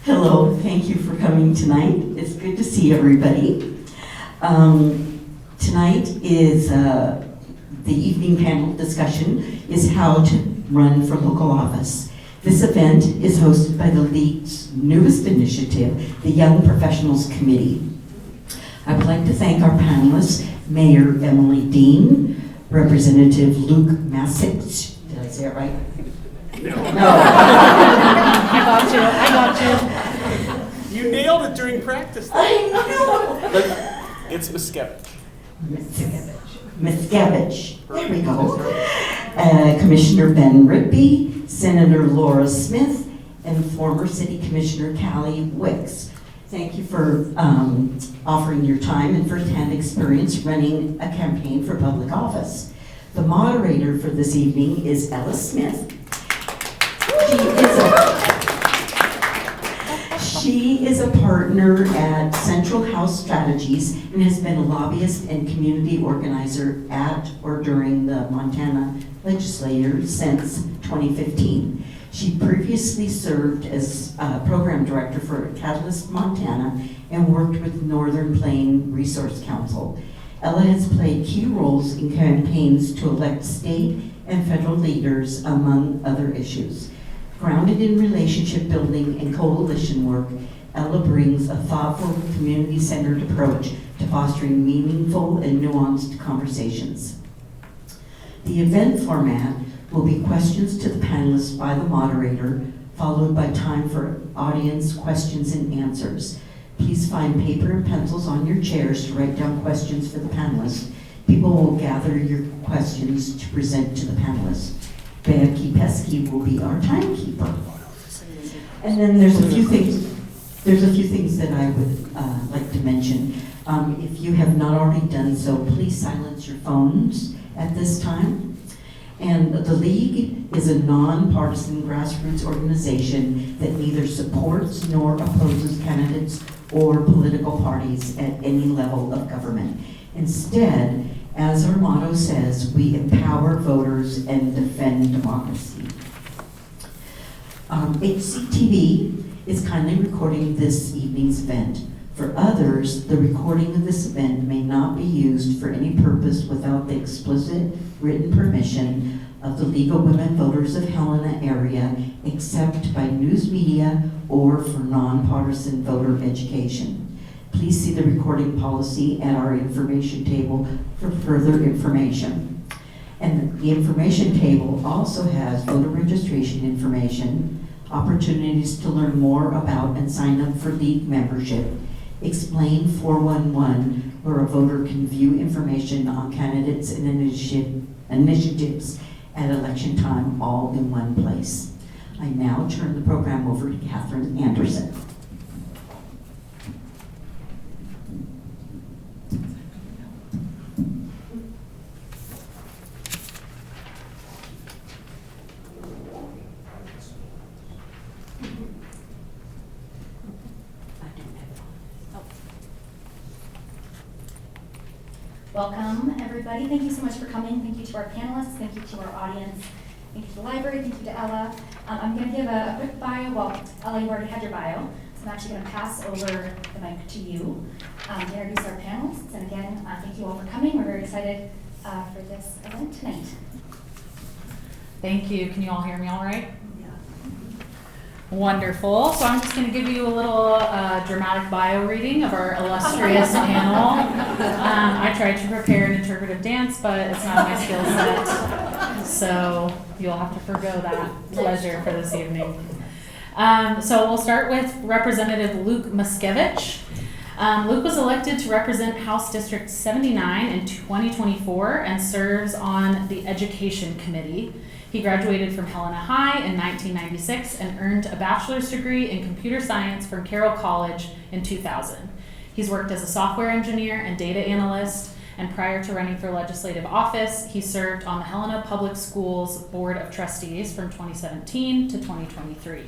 Hello, thank you for coming tonight. It's good to see everybody. Tonight is the evening panel discussion is how to run for local office. This event is hosted by the League's newest initiative, the Young Professionals Committee. I would like to thank our panelists, Mayor Emily Dean, Representative Luke Masich. Did I say it right? No. I got you. You nailed it during practice. I know. It's Miscavige. Miscavige. There we go. Commissioner Ben Rigby, Senator Laura Smith, and former City Commissioner Callie Wicks. Thank you for offering your time and first-hand experience running a campaign for public office. The moderator for this evening is Ella Smith. She is a partner at Central House Strategies and has been a lobbyist and community organizer at or during the Montana legislature since 2015. She previously served as program director for Catalyst Montana and worked with Northern Plain Resource Council. Ella has played key roles in campaigns to elect state and federal leaders, among other issues. Grounded in relationship building and coalition work, Ella brings a thoughtful, community-centered approach to fostering meaningful and nuanced conversations. The event format will be questions to the panelists by the moderator, followed by time for audience questions and answers. Please find paper and pencils on your chairs to write down questions for the panelists. People will gather your questions to present to the panelists. Becky Pesky will be our timekeeper. And then there's a few things that I would like to mention. If you have not already done so, please silence your phones at this time. And the League is a nonpartisan grassroots organization that neither supports nor opposes candidates or political parties at any level of government. Instead, as our motto says, we empower voters and defend democracy. HCTV is kindly recording this evening's event. For others, the recording of this event may not be used for any purpose without the explicit written permission of the League of Women Voters of Helena area, except by news media or for nonpartisan voter education. Please see the recording policy at our information table for further information. And the information table also has voter registration information, opportunities to learn more about and sign up for League membership, Explain 411, where a voter can view information on candidates and initiatives at election time, all in one place. I now turn the program over to Catherine Anderson. Welcome, everybody. Thank you so much for coming. Thank you to our panelists. Thank you to our audience. Thank you to the library. Thank you to Ella. I'm going to give a quick bio. Well, Ella, you already had your bio, so I'm actually going to pass over the mic to you to introduce our panelists. And again, thank you all for coming. We're very excited for this event tonight. Thank you. Can you all hear me all right? Wonderful. So I'm just going to give you a little dramatic bio reading of our illustrious panel. I tried to prepare an interpretive dance, but it's not my skill set. So you'll have to forgo that pleasure for this evening. So we'll start with Representative Luke Miscavige. Luke was elected to represent House District 79 in 2024 and serves on the Education Committee. He graduated from Helena High in 1996 and earned a bachelor's degree in computer science from Carroll College in 2000. He's worked as a software engineer and data analyst, and prior to running for legislative office, he served on the Helena Public Schools Board of Trustees from 2017 to 2023.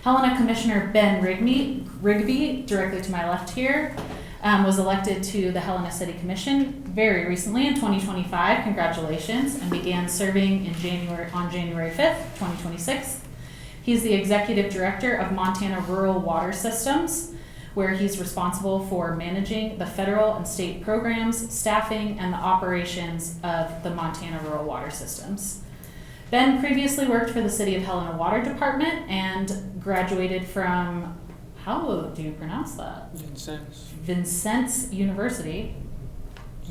Helena Commissioner Ben Rigby, directly to my left here, was elected to the Helena City Commission very recently in 2025, congratulations, and began serving on January 5th, 2026. He's the executive director of Montana Rural Water Systems, where he's responsible for managing the federal and state programs, staffing, and the operations of the Montana Rural Water Systems. Ben previously worked for the City of Helena Water Department and graduated from, how do you pronounce that? Vincennes University.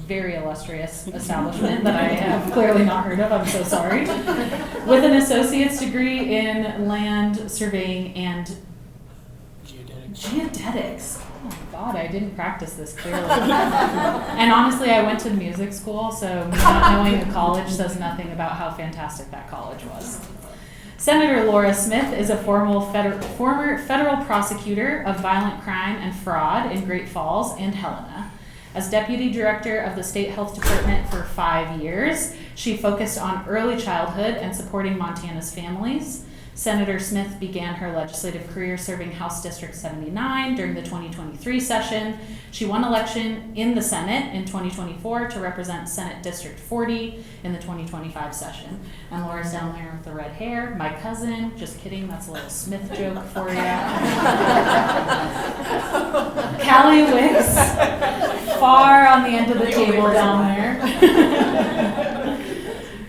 Very illustrious establishment that I have clearly not heard of, I'm so sorry. With an associate's degree in land surveying and geodetics. Oh my God, I didn't practice this clearly. And honestly, I went to music school, so me not knowing a college says nothing about how fantastic that college was. Senator Laura Smith is a former federal prosecutor of violent crime and fraud in Great Falls and Helena. As Deputy Director of the State Health Department for 5 years, she focused on early childhood and supporting Montana's families. Senator Smith began her legislative career serving House District 79 during the 2023 session. She won election in the Senate in 2024 to represent Senate District 40 in the 2025 session. And Laura's down there with the red hair, my cousin. Just kidding, that's a little Smith joke for you. Callie Wicks, far on the end of the table down there.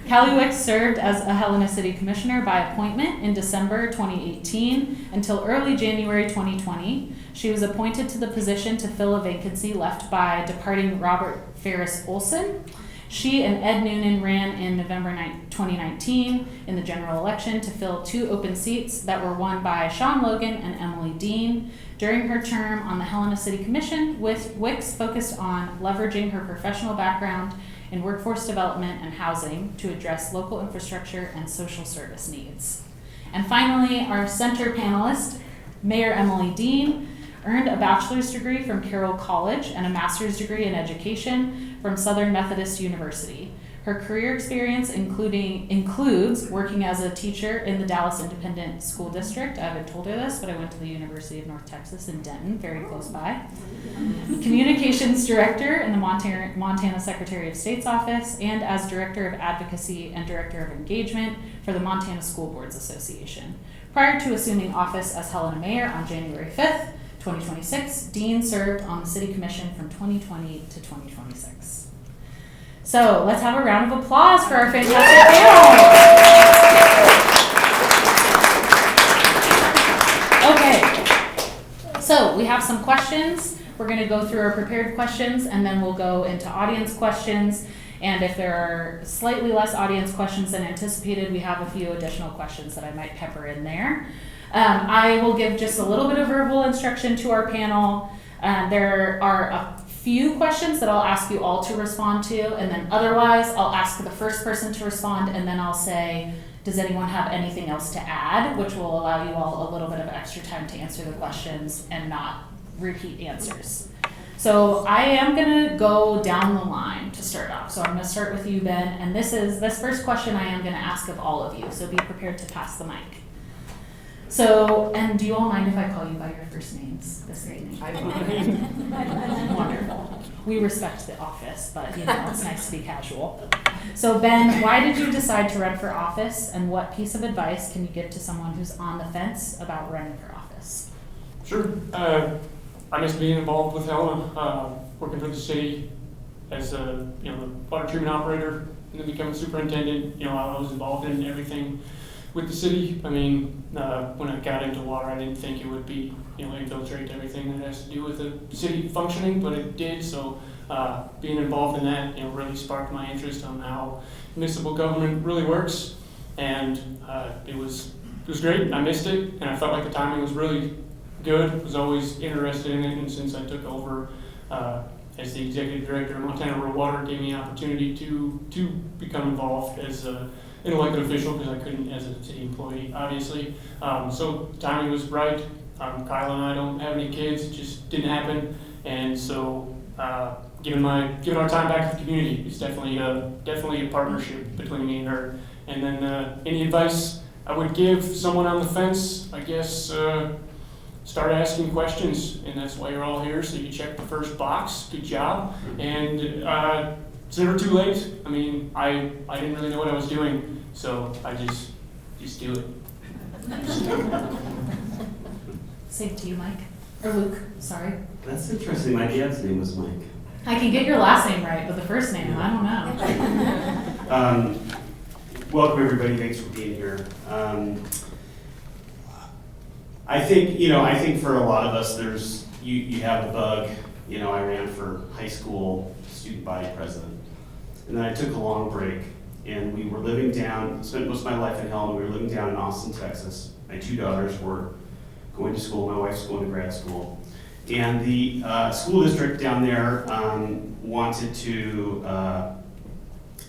Callie Wicks served as a Helena City Commissioner by appointment in December 2018 until early January 2020. She was appointed to the position to fill a vacancy left by departing Robert Ferris Olson. She and Ed Noonan ran in November 2019 in the general election to fill 2 open seats that were won by Sean Logan and Emily Dean. During her term on the Helena City Commission, Wicks focused on leveraging her professional background in workforce development and housing to address local infrastructure and social service needs. And finally, our center panelist, Mayor Emily Dean, earned a bachelor's degree from Carroll College and a master's degree in education from Southern Methodist University. Her career experience includes working as a teacher in the Dallas Independent School District. I haven't told her this, but I went to the University of North Texas in Denton, very close by. Communications Director in the Montana Secretary of State's Office, and as Director of Advocacy and Director of Engagement for the Montana School Boards Association. Prior to assuming office as Helena Mayor on January 5th, 2026, Dean served on the City Commission from 2020 to 2026. So let's have a round of applause for our fantastic panel. Okay, so we have some questions. We're going to go through our prepared questions, and then we'll go into audience questions. And if there are slightly less audience questions than anticipated, we have a few additional questions that I might pepper in there. I will give just a little bit of verbal instruction to our panel. There are a few questions that I'll ask you all to respond to, and then otherwise I'll ask the first person to respond, and then I'll say, does anyone have anything else to add, which will allow you all a little bit of extra time to answer the questions and not repeat answers. So I am gonna go down the line to start off. So I'm gonna start with you, Ben, and this first question I am gonna ask of all of you, so be prepared to pass the mic. So, and do you all mind if I call you by your first names this evening? I mind. Wonderful. We respect the office, but it's nice to be casual. So Ben, why did you decide to run for office, and what piece of advice can you give to someone who's on the fence about running for office? Sure. I miss being involved with Helena, working for the city as a the water treatment operator, and then becoming superintendent. I was involved in everything with the city. I mean, when I got into water, I didn't think it would be, infiltrate everything that has to do with the city functioning, but it did. So being involved in that, really sparked my interest on how municipal government really works. And it was great. I missed it, and I felt like the timing was really good. I was always interested in it, and since I took over as the executive director of Montana Rural Water, it gave me an opportunity to become involved as an elected official, because I couldn't as a city employee, obviously. So timing was right. Kyle and I don't have any kids; it just didn't happen. And so, giving our time back to the community is definitely a partnership between me and her. And then, any advice I would give someone on the fence, I guess, start asking questions, and that's why you're all here. So you check the first box. Good job. And it's never too late. I mean, I didn't really know what I was doing, so I just do it. Same to you, Mike. Or Luke, sorry. That's interesting. My dad's name was Mike. I can get your last name right, but the first name, I don't know. Welcome, everybody. Thanks for being here. I think for a lot of us, you have the bug. I ran for high school student body president. And then I took a long break, and we were living down, spent most of my life in Helena. We were living down in Austin, Texas. My 2 daughters were going to school. My wife's going to grad school. And the school district down there wanted to,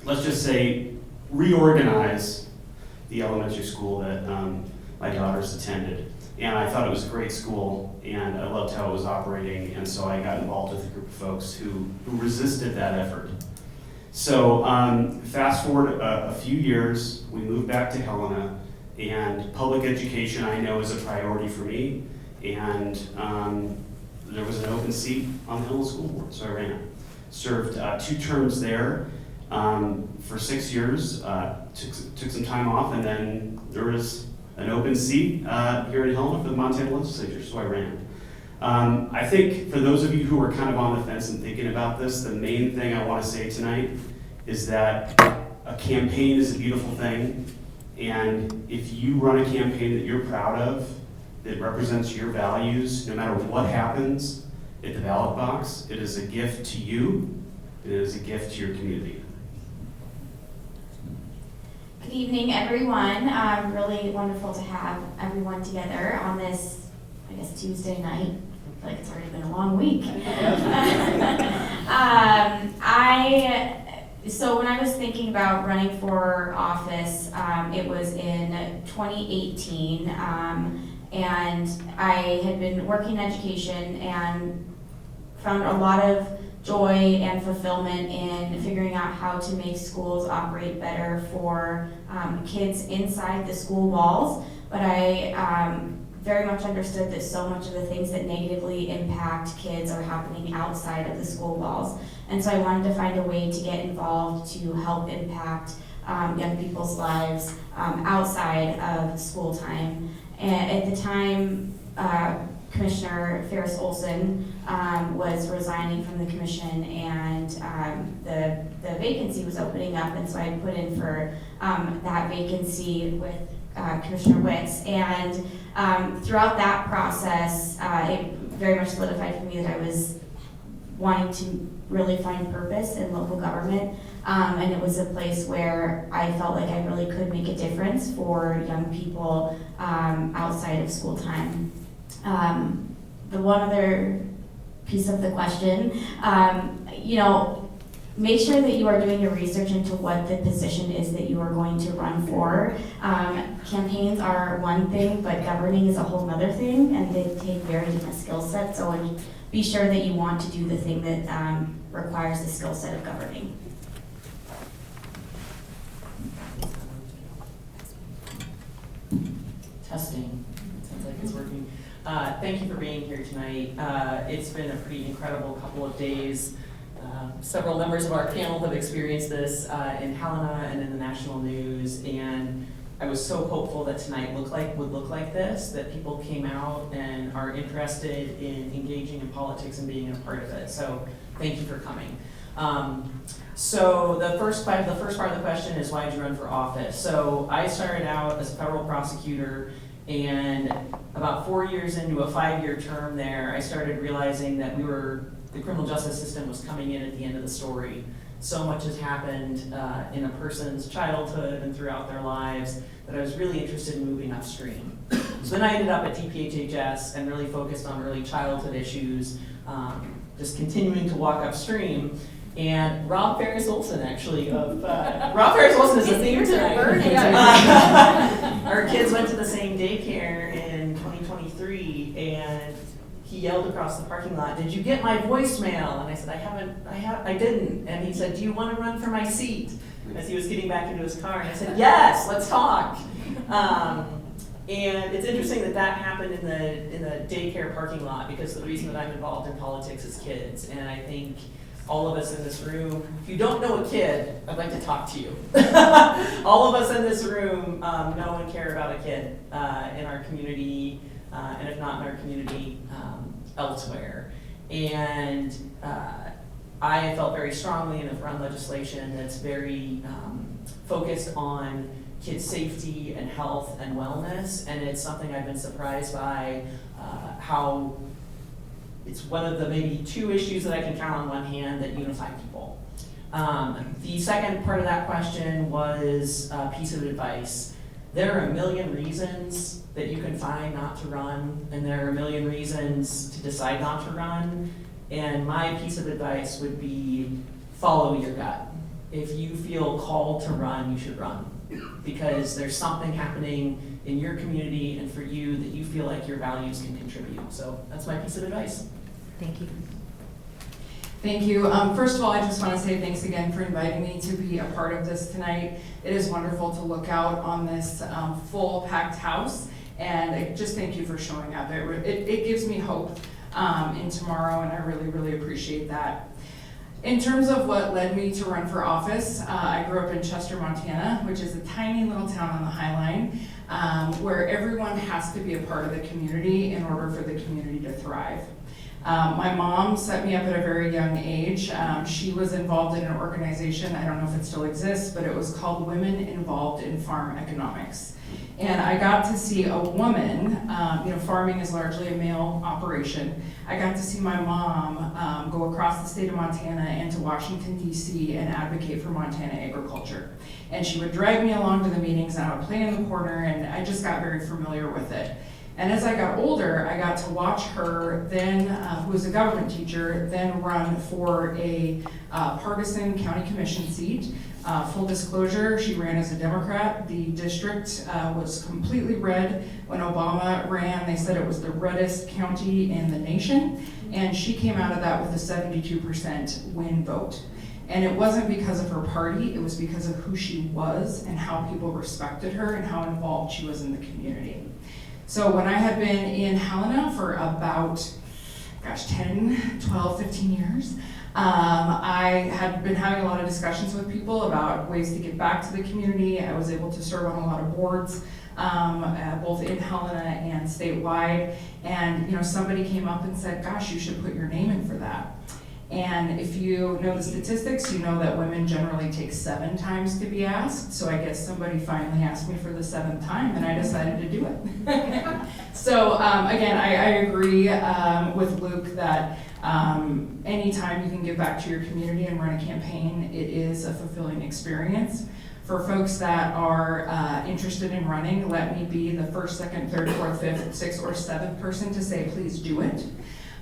let's just say, reorganize the elementary school that my daughters attended. And I thought it was a great school, and I loved how it was operating, and so I got involved with a group of folks who resisted that effort. So fast forward a few years, we moved back to Helena, and public education I know is a priority for me, and there was an open seat on the Helena School Board, so I ran. Served 2 terms there for 6 years, took some time off, and then there was an open seat here in Helena for the Montana legislature, so I ran. I think for those of you who are kind of on the fence and thinking about this, the main thing I want to say tonight is that a campaign is a beautiful thing, and if you run a campaign that you're proud of, that represents your values, no matter what happens at the ballot box, it is a gift to you, it is a gift to your community. Good evening, everyone. Really wonderful to have everyone together on this, I guess, Tuesday night. I feel like it's already been a long week. So when I was thinking about running for office, it was in 2018, and I had been working in education and found a lot of joy and fulfillment in figuring out how to make schools operate better for kids inside the school walls. But I very much understood that so much of the things that negatively impact kids are happening outside of the school walls. And so I wanted to find a way to get involved to help impact young people's lives outside of school time. And at the time, Commissioner Ferris Olson was resigning from the commission, and the vacancy was opening up, and so I put in for that vacancy with Commissioner Wicks. And throughout that process, it very much solidified for me that I was wanting to really find purpose in local government, and it was a place where I felt like I really could make a difference for young people outside of school time. The one other piece of the question, make sure that you are doing your research into what the position is that you are going to run for. Campaigns are one thing, but governing is a whole other thing, and they take very different skill sets, so be sure that you want to do the thing that requires the skill set of governing. Testing. Sounds like it's working. Thank you for being here tonight. It's been a pretty incredible couple of days. Several members of our panel have experienced this in Helena and in the national news, and I was so hopeful that tonight would look like this, that people came out and are interested in engaging in politics and being a part of it. So thank you for coming. So the first part of the question is, why did you run for office? So I started out as a federal prosecutor, and about 4 years into a 5-year term there, I started realizing that the criminal justice system was coming in at the end of the story. So much has happened in a person's childhood and throughout their lives that I was really interested in moving upstream. So then I ended up at TPHHS and really focused on early childhood issues, just continuing to walk upstream. And Rob Ferris Olson, actually, Rob Ferris Olson is a theme tonight. Our kids went to the same daycare in 2023, and he yelled across the parking lot, "Did you get my voicemail?" And I said, I didn't. And he said, "Do you want to run for my seat?" As he was getting back into his car. And I said, "Yes, let's talk." And it's interesting that happened in the daycare parking lot, because the reason that I'm involved in politics is kids. And I think all of us in this room, if you don't know a kid, I'd like to talk to you. All of us in this room know and care about a kid in our community, and if not in our community, elsewhere. And I felt very strongly and have run legislation that's very focused on kids' safety and health and wellness, and it's something I've been surprised by how it's one of the maybe 2 issues that I can count on one hand that unify people. The second part of that question was a piece of advice. There are a million reasons that you can find not to run, and there are a million reasons to decide not to run. And my piece of advice would be follow your gut. If you feel called to run, you should run. Because there's something happening in your community and for you that you feel like your values can contribute. So that's my piece of advice. Thank you. Thank you. First of all, I just want to say thanks again for inviting me to be a part of this tonight. It is wonderful to look out on this full packed house, and just thank you for showing up. It gives me hope in tomorrow, and I really, really appreciate that. In terms of what led me to run for office, I grew up in Chester, Montana, which is a tiny little town on the High Line, where everyone has to be a part of the community in order for the community to thrive. My mom set me up at a very young age. She was involved in an organization, I don't know if it still exists, but it was called Women Involved in Farm Economics. And I got to see a woman, farming is largely a male operation. I got to see my mom go across the state of Montana and to Washington, D.C. and advocate for Montana agriculture. And she would drag me along to the meetings, and I would play in the corner, and I just got very familiar with it. And as I got older, I got to watch her then, who was a government teacher, then run for a partisan county commission seat. Full disclosure, she ran as a Democrat. The district was completely red. When Obama ran, they said it was the reddest county in the nation. And she came out of that with a 72% win vote. And it wasn't because of her party, it was because of who she was and how people respected her and how involved she was in the community. So when I had been in Helena for about, 10, 12, 15 years, I had been having a lot of discussions with people about ways to give back to the community. I was able to serve on a lot of boards, both in Helena and statewide. And somebody came up and said, gosh, you should put your name in for that. And if you know the statistics, you know that women generally take 7 times to be asked. So I guess somebody finally asked me for the 7th time, and I decided to do it. So again, I agree with Luke that anytime you can give back to your community and run a campaign, it is a fulfilling experience. For folks that are interested in running, let me be the 1st, 2nd, 3rd, 4th, 5th, 6th, or 7th person to say, please do it.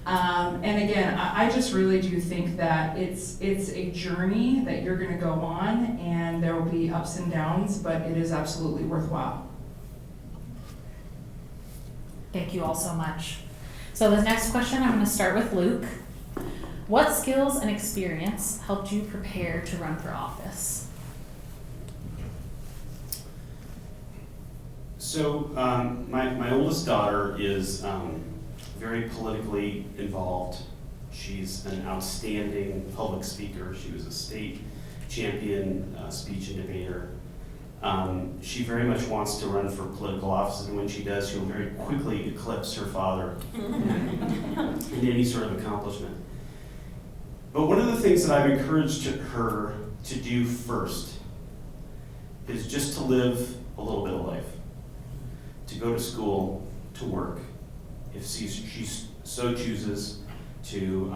And again, I just really do think that it's a journey that you're going to go on, and there will be ups and downs, but it is absolutely worthwhile. Thank you all so much. So the next question, I'm going to start with Luke. What skills and experience helped you prepare to run for office? So my oldest daughter is very politically involved. She's an outstanding public speaker. She was a state champion speech and debater. She very much wants to run for political office, and when she does, she'll very quickly eclipse her father in any sort of accomplishment. But one of the things that I've encouraged her to do first is just to live a little bit of life, to go to school, to work, if she so chooses to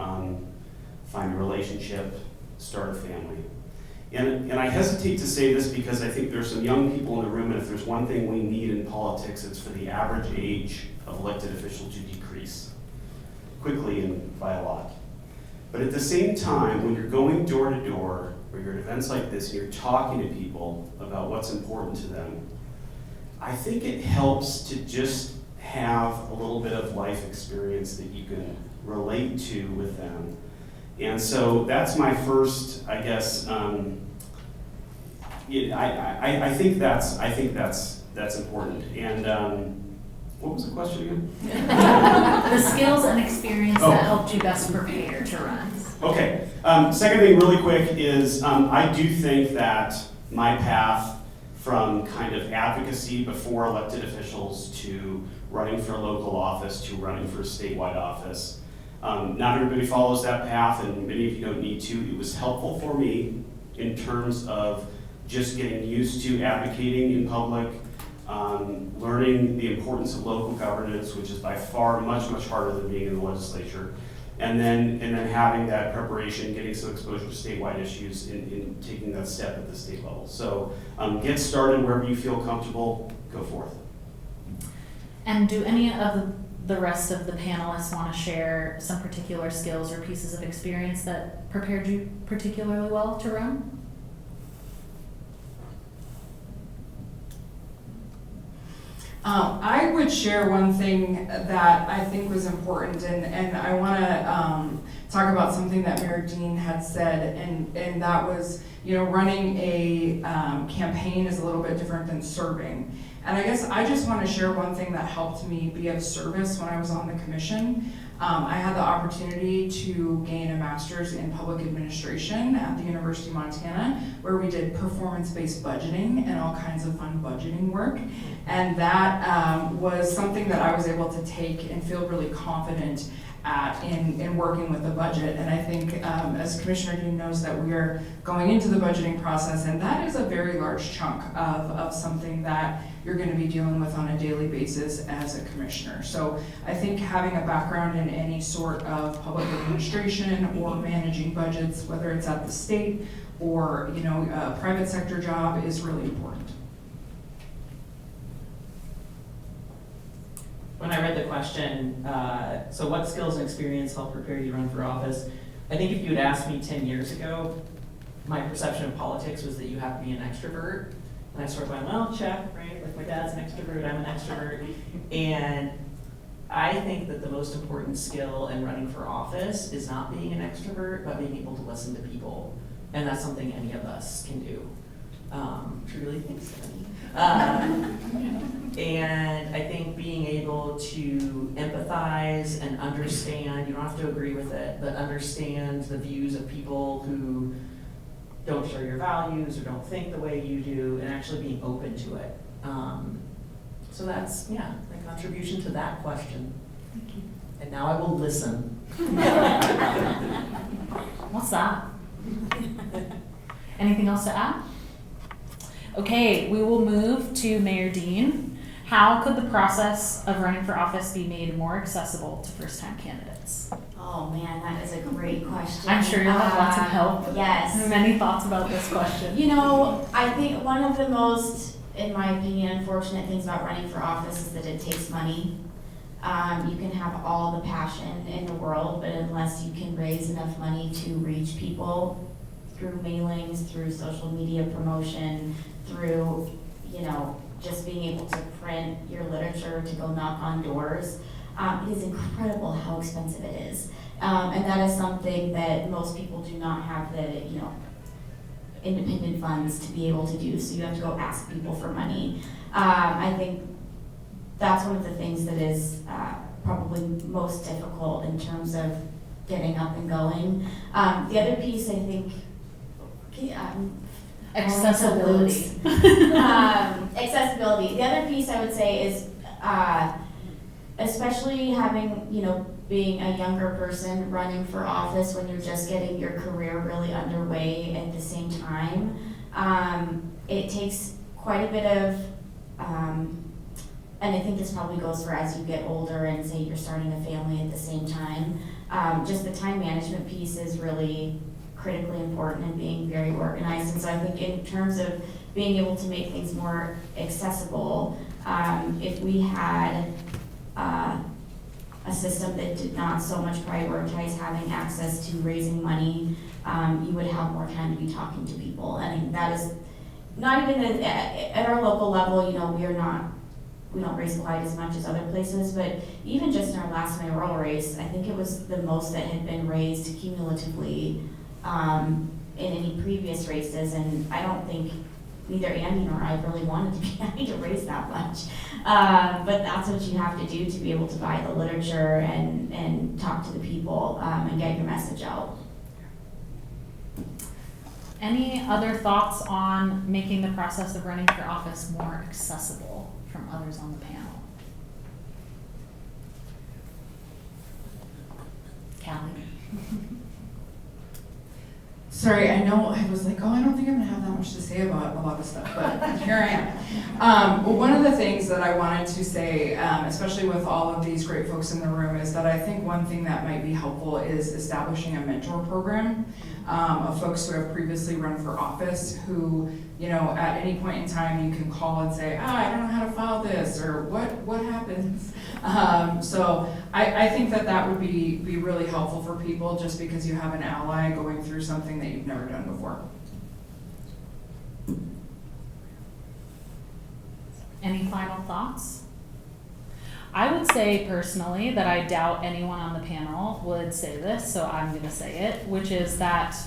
find a relationship, start a family. And I hesitate to say this because I think there's some young people in the room, and if there's one thing we need in politics, it's for the average age of elected official to decrease quickly and by a lot. But at the same time, when you're going door to door, or you're at events like this, and you're talking to people about what's important to them, I think it helps to just have a little bit of life experience that you can relate to with them. And so that's my first, I guess, I think that's important. And what was the question again? The skills and experience that helped you best prepare to run. Okay, second thing really quick is I do think that my path from kind of advocacy before elected officials to running for a local office to running for a statewide office, not everybody follows that path and many of you don't need to. It was helpful for me in terms of just getting used to advocating in public, learning the importance of local governance, which is by far much, much harder than being in the legislature. And then having that preparation, getting some exposure to statewide issues in taking that step at the state level. So get started wherever you feel comfortable, go forth. And do any of the rest of the panelists want to share some particular skills or pieces of experience that prepared you particularly well to run? I would share one thing that I think was important, and I want to talk about something that Mayor Dean had said, and that was, running a campaign is a little bit different than serving. And I guess I just want to share one thing that helped me be of service when I was on the commission. I had the opportunity to gain a master's in public administration at the University of Montana, where we did performance-based budgeting and all kinds of fun budgeting work. And that was something that I was able to take and feel really confident at in working with the budget. And I think as Commissioner Dean knows that we are going into the budgeting process, and that is a very large chunk of something that you're going to be dealing with on a daily basis as a commissioner. So I think having a background in any sort of public administration or managing budgets, whether it's at the state or a private sector job, is really important. When I read the question, so what skills and experience helped prepare you to run for office? I think if you had asked me 10 years ago, my perception of politics was that you have to be an extrovert. And I sort of went, well, check, right? Like my dad's an extrovert, I'm an extrovert. And I think that the most important skill in running for office is not being an extrovert, but being able to listen to people. And that's something any of us can do. Truly thanks, Stephanie. And I think being able to empathize and understand, you don't have to agree with it, but understand the views of people who don't share your values or don't think the way you do, and actually being open to it. So that's, my contribution to that question. Thank you. And now I will listen. What's that? Anything else to add? Okay, we will move to Mayor Dean. How could the process of running for office be made more accessible to first-time candidates? Oh man, that is a great question. I'm sure you'll have lots of help. Yes. Many thoughts about this question. I think one of the most, in my opinion, unfortunate things about running for office is that it takes money. You can have all the passion in the world, but unless you can raise enough money to reach people through mailings, through social media promotion, through, just being able to print your literature, to go knock on doors, it is incredible how expensive it is. And that is something that most people do not have the, independent funds to be able to do, so you have to go ask people for money. I think that's one of the things that is probably most difficult in terms of getting up and going. The other piece, I think, accessibility. Accessibility. The other piece I would say is, especially having, being a younger person running for office when you're just getting your career really underway at the same time, it takes quite a bit of, and I think this probably goes for as you get older and say you're starting a family at the same time, just the time management piece is really critically important and being very organized. And so I think in terms of being able to make things more accessible, if we had a system that did not so much prioritize having access to raising money, you would have more time to be talking to people. And that is not even at our local level, we don't raise quite as much as other places, but even just in our last mayoral race, I think it was the most that had been raised cumulatively in any previous races, and I don't think neither Andy nor I really wanted to be having to raise that much. But that's what you have to do to be able to buy the literature and talk to the people and get your message out. Any other thoughts on making the process of running for office more accessible from others on the panel? Callie? Sorry, I know I was like, oh, I don't think I'm gonna have that much to say about a lot of stuff, but here I am. Well, one of the things that I wanted to say, especially with all of these great folks in the room, is that I think one thing that might be helpful is establishing a mentor program of folks who have previously run for office who, you know, at any point in time you can call and say, I don't know how to file this, or what happens. So I think that would be really helpful for people, just because you have an ally going through something that you've never done before. Any final thoughts? I would say personally that I doubt anyone on the panel would say this, so I'm going to say it, which is that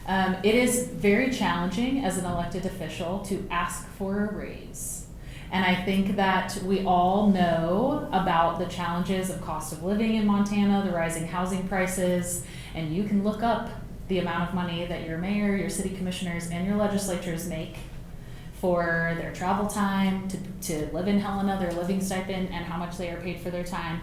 it is very challenging as an elected official to ask for a raise. And I think that we all know about the challenges of cost of living in Montana, the rising housing prices, and you can look up the amount of money that your mayor, your city commissioners, and your legislatures make for their travel time, to live in Helena, their living stipend, and how much they are paid for their time.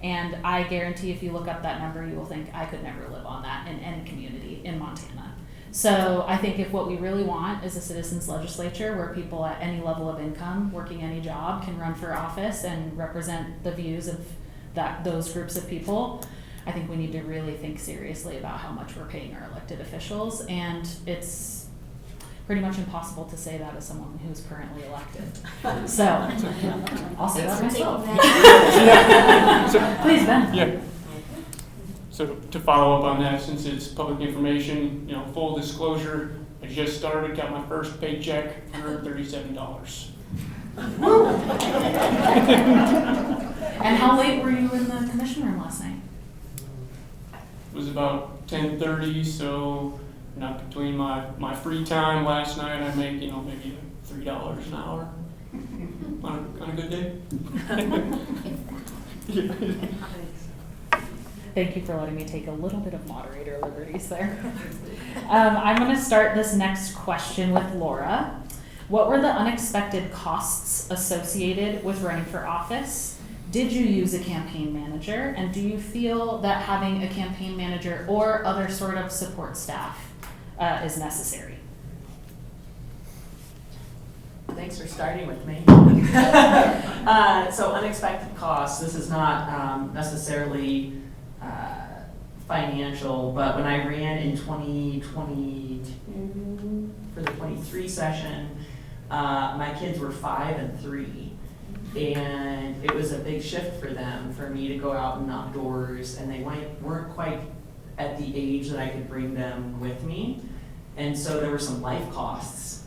And I guarantee if you look up that number, you will think, I could never live on that in any community in Montana. So I think if what we really want is a citizens legislature where people at any level of income, working any job, can run for office and represent the views of those groups of people, I think we need to really think seriously about how much we're paying our elected officials. And it's pretty much impossible to say that as someone who's currently elected. So, I'll say that myself. Please, Ben. Yeah. So to follow up on that, since it's public information, you know, full disclosure, I just started, got my first paycheck, $137. And how late were you in the commission room last night? It was about 10:30, so not between my free time last night, I make, you know, maybe $3 an hour on a good day. Thank you for letting me take a little bit of moderator liberties there. I'm going to start this next question with Laura. What were the unexpected costs associated with running for office? Did you use a campaign manager? And do you feel that having a campaign manager or other sort of support staff is necessary? Thanks for starting with me. So unexpected costs, this is not necessarily financial, but when I ran in 2022 for the 23 session, my kids were 5 and 3, and it was a big shift for them, for me to go out and knock doors, and they weren't quite at the age that I could bring them with me, and so there were some life costs,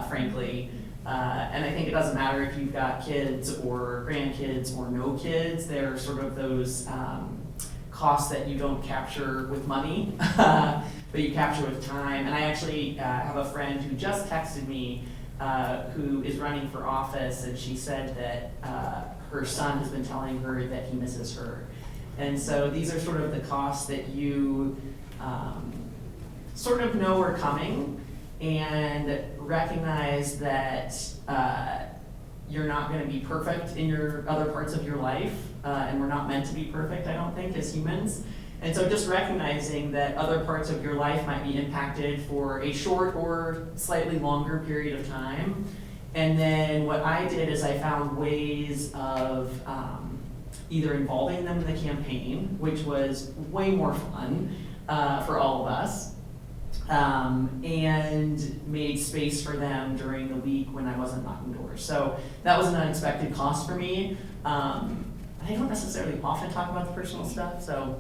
frankly. And I think it doesn't matter if you've got kids or grandkids or no kids, there are sort of those costs that you don't capture with money, but you capture with time. And I actually have a friend who just texted me who is running for office, and she said that her son has been telling her that he misses her. And so these are sort of the costs that you sort of know are coming, and recognize that you're not going to be perfect in your other parts of your life, and we're not meant to be perfect, I don't think, as humans. And so just recognizing that other parts of your life might be impacted for a short or slightly longer period of time. And then what I did is I found ways of either involving them in the campaign, which was way more fun for all of us, and made space for them during the week when I wasn't knocking doors. So that was an unexpected cost for me. I don't necessarily often talk about the personal stuff, so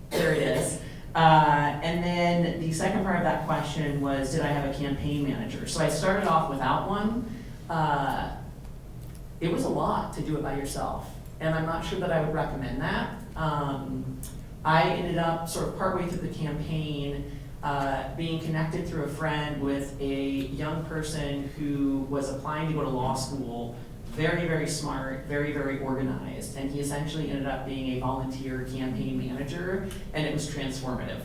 there it is. And then the second part of that question was, did I have a campaign manager? So I started off without one. It was a lot to do it by yourself, and I'm not sure that I would recommend that. I ended up sort of partway through the campaign being connected through a friend with a young person who was applying to go to law school, very, very smart, very, very organized, and he essentially ended up being a volunteer campaign manager, and it was transformative.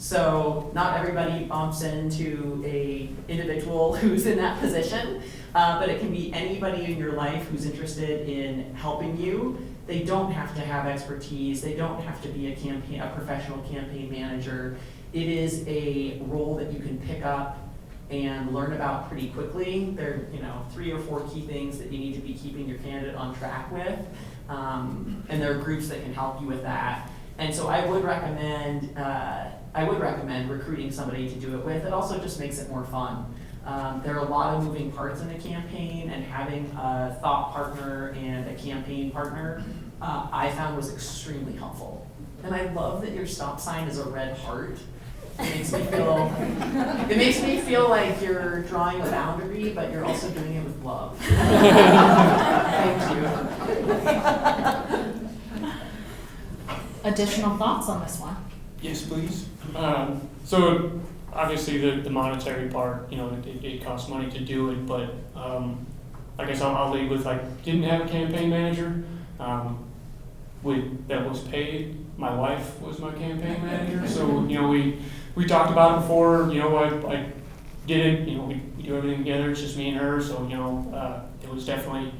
So not everybody bumps into a individual who's in that position, but it can be anybody in your life who's interested in helping you. They don't have to have expertise. They don't have to be a professional campaign manager. It is a role that you can pick up and learn about pretty quickly. There are 3 or 4 key things that you need to be keeping your candidate on track with, and there are groups that can help you with that. And so I would recommend recruiting somebody to do it with. It also just makes it more fun. There are a lot of moving parts in a campaign, and having a thought partner and a campaign partner, I found was extremely helpful. And I love that your stop sign is a red heart. It makes me feel like you're drawing a boundary, but you're also doing it with love. Thank you. Additional thoughts on this one? Yes, please. So obviously the monetary part, it costs money to do it, but I guess I'll lead with, I didn't have a campaign manager that was paid. My wife was my campaign manager, so we talked about it before. I did it. We do everything together. It's just me and her, so it was definitely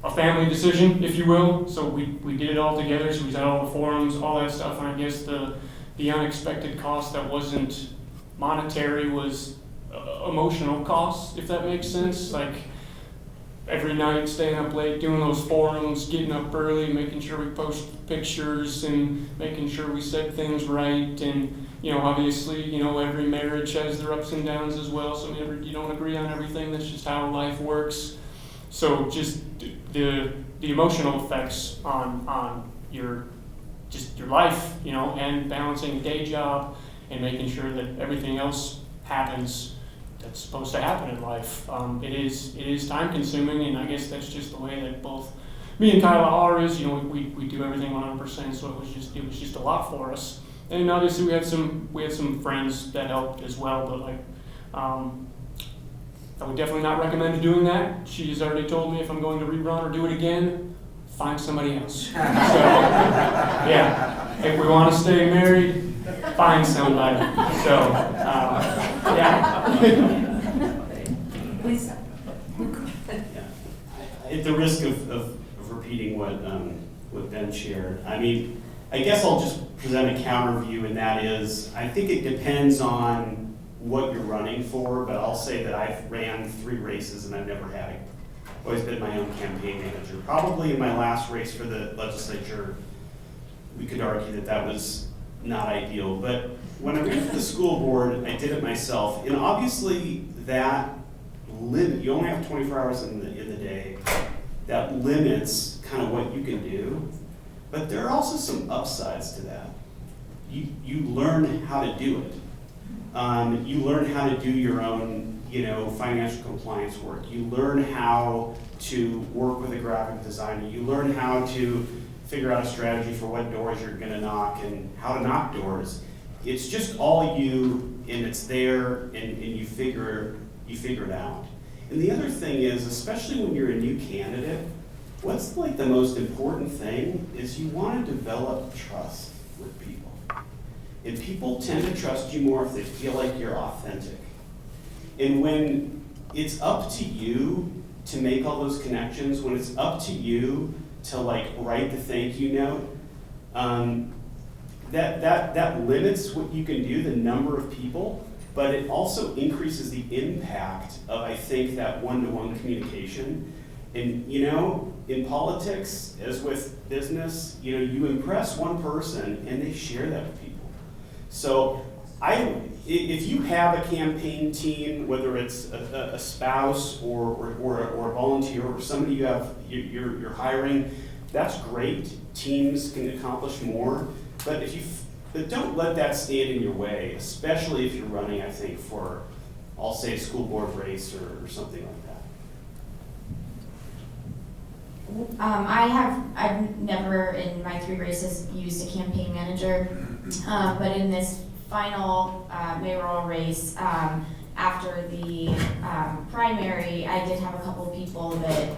a family decision, if you will. So we did it all together. So we was at all the forums, all that stuff, and I guess the unexpected cost that wasn't monetary was emotional costs, if that makes sense. Like every night staying up late, doing those forums, getting up early, making sure we post pictures and making sure we said things right. And obviously, every marriage has their ups and downs as well. So you don't agree on everything. That's just how life works. So just the emotional effects on your life, and balancing a day job and making sure that everything else happens that's supposed to happen in life. It is time consuming, and I guess that's just the way that both me and Kyla are. Is we do everything 100%, so it was just a lot for us. And obviously we had some friends that helped as well, but I would definitely not recommend doing that. She has already told me if I'm going to rerun or do it again, find somebody else. So, yeah, if we want to stay married, find somebody. So, yeah. Please. At the risk of repeating what Ben shared, I guess I'll just present a counter view, and that is, I think it depends on what you're running for, but I'll say that I've ran 3 races and I've never had always been my own campaign manager. Probably in my last race for the legislature, we could argue that was not ideal, but when I ran for the school board, I did it myself, and obviously that limit, you only have 24 hours in the day, that limits kind of what you can do, but there are also some upsides to that. You learn how to do it. You learn how to do your own, financial compliance work. You learn how to work with a graphic designer. You learn how to figure out a strategy for what doors you're going to knock and how to knock doors. It's just all you, and it's there, and you figure it out. And the other thing is, especially when you're a new candidate, what's the most important thing is you want to develop trust with people. And people tend to trust you more if they feel like you're authentic. And when it's up to you to make all those connections, when it's up to you to write the thank you note, that limits what you can do, the number of people, but it also increases the impact of, I think, that one-to-one communication. And in politics, as with business, you impress one person and they share that with people. So if you have a campaign team, whether it's a spouse or a volunteer or somebody you're hiring, that's great. Teams can accomplish more, but don't let that stand in your way, especially if you're running, I think, for, I'll say, a school board race or something like that. I've never in my 3 races used a campaign manager, but in this final mayoral race, after the primary, I did have a couple people that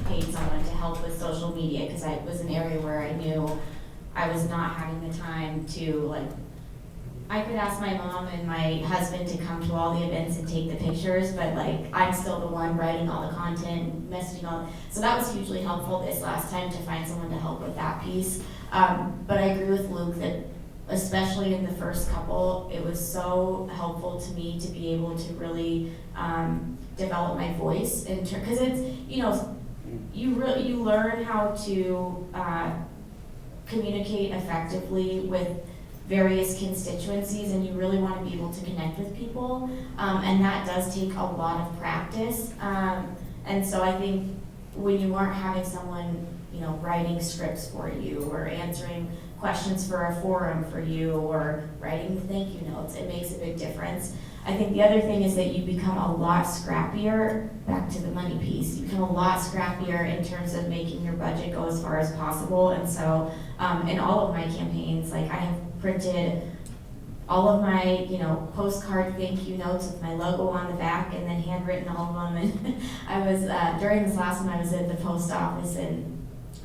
paid someone to help with social media, because it was an area where I knew I was not having the time to, like, I could ask my mom and my husband to come to all the events and take the pictures, but like, I'm still the one writing all the content, messaging all, so that was hugely helpful this last time to find someone to help with that piece. But I agree with Luke that especially in the first couple, it was so helpful to me to be able to really develop my voice, because it's, you know, you learn how to communicate effectively with various constituencies, and you really want to be able to connect with people, and that does take a lot of practice. And so I think when you aren't having someone, you know, writing scripts for you or answering questions for a forum for you or writing the thank you notes, it makes a big difference. I think the other thing is that you become a lot scrappier, back to the money piece, you become a lot scrappier in terms of making your budget go as far as possible. And so in all of my campaigns, like I have printed all of my, you know, postcard thank you notes with my logo on the back and then handwritten all of them. And I was, during this last one, I was at the post office and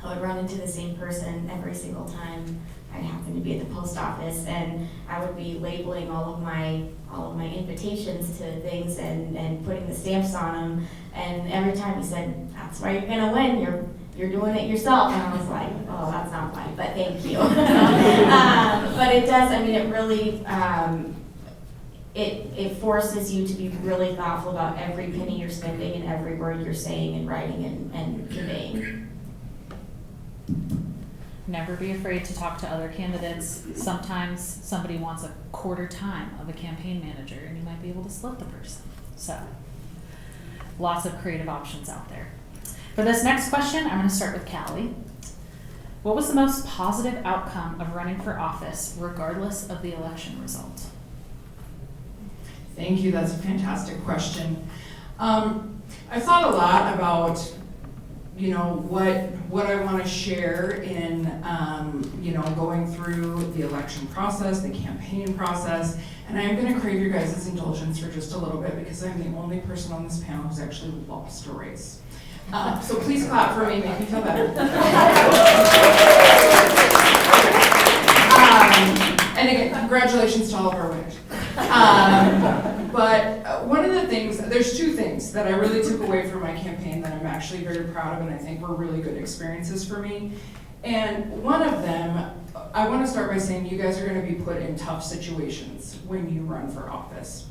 I would run into the same person every single time I happened to be at the post office, and I would be labeling all of my invitations to things and putting the stamps on them. And every time he said, "That's why you're gonna win. You're doing it yourself." And I was like, "Oh, that's not fine, but thank you." But it does. I mean, it really it forces you to be really thoughtful about every penny you're spending and every word you're saying and writing and conveying. Never be afraid to talk to other candidates. Sometimes somebody wants a quarter time of a campaign manager and you might be able to split the person. So, lots of creative options out there. For this next question, I'm going to start with Callie. What was the most positive outcome of running for office, regardless of the election result? Thank you, that's a fantastic question. I thought a lot about, you know, what I want to share in, you know, going through the election process, the campaign process, and I'm going to crave your guys' indulgence for just a little bit because I'm the only person on this panel who's actually lost a race. So please clap for me, make me feel better. And again, congratulations to all of our winners. But one of the things, there's two things that I really took away from my campaign that I'm actually very proud of and I think were really good experiences for me. And one of them, I want to start by saying you guys are going to be put in tough situations when you run for office.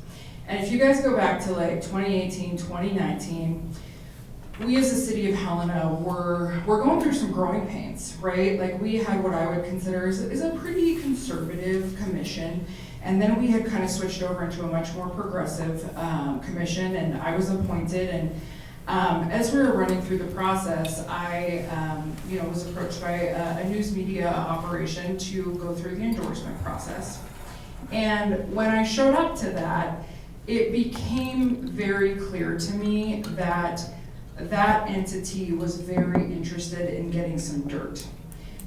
And if you guys go back to like 2018, 2019, we as the city of Helena were going through some growing pains, right? Like we had what I would consider is a pretty conservative commission. And then we had kind of switched over into a much more progressive commission, and I was appointed. And as we were running through the process, I you know, was approached by a news media operation to go through the endorsement process. And when I showed up to that, it became very clear to me that that entity was very interested in getting some dirt.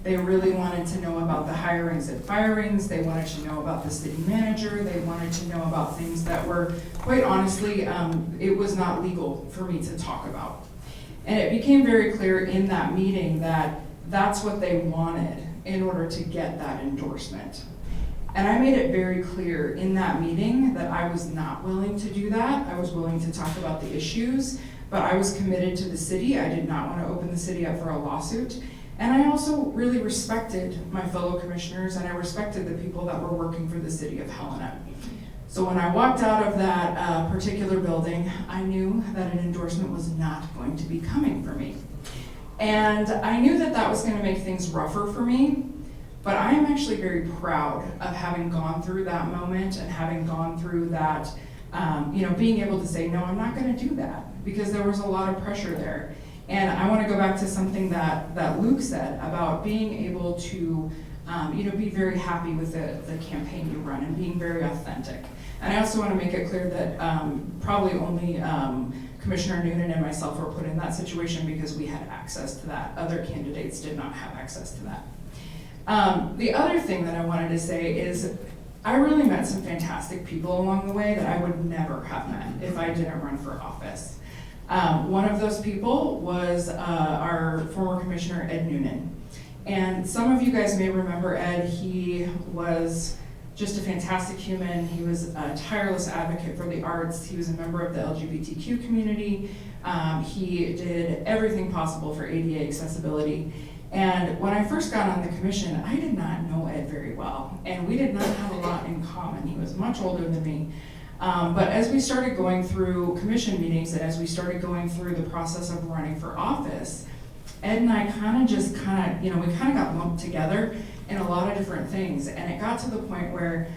They really wanted to know about the hirings and firings. They wanted to know about the city manager. They wanted to know about things that were, quite honestly, it was not legal for me to talk about. And it became very clear in that meeting that that's what they wanted in order to get that endorsement. And I made it very clear in that meeting that I was not willing to do that. I was willing to talk about the issues, but I was committed to the city. I did not want to open the city up for a lawsuit. And I also really respected my fellow commissioners and I respected the people that were working for the city of Helena. So when I walked out of that particular building, I knew that an endorsement was not going to be coming for me. And I knew that that was going to make things rougher for me, but I am actually very proud of having gone through that moment and having gone through that, you know, being able to say, no, I'm not going to do that, because there was a lot of pressure there. And I want to go back to something that Luke said about being able to, you know, be very happy with the campaign you run and being very authentic. And I also want to make it clear that probably only Commissioner Noonan and myself were put in that situation because we had access to that. Other candidates did not have access to that. The other thing that I wanted to say is I really met some fantastic people along the way that I would never have met if I didn't run for office. One of those people was our former Commissioner Ed Noonan. And some of you guys may remember Ed. He was just a fantastic human. He was a tireless advocate for the arts. He was a member of the LGBTQ community. He did everything possible for ADA accessibility. And when I first got on the commission, I did not know Ed very well, and we did not have a lot in common. He was much older than me. But as we started going through commission meetings and as we started going through the process of running for office, Ed and I we kind of got lumped together in a lot of different things. And it got to the point where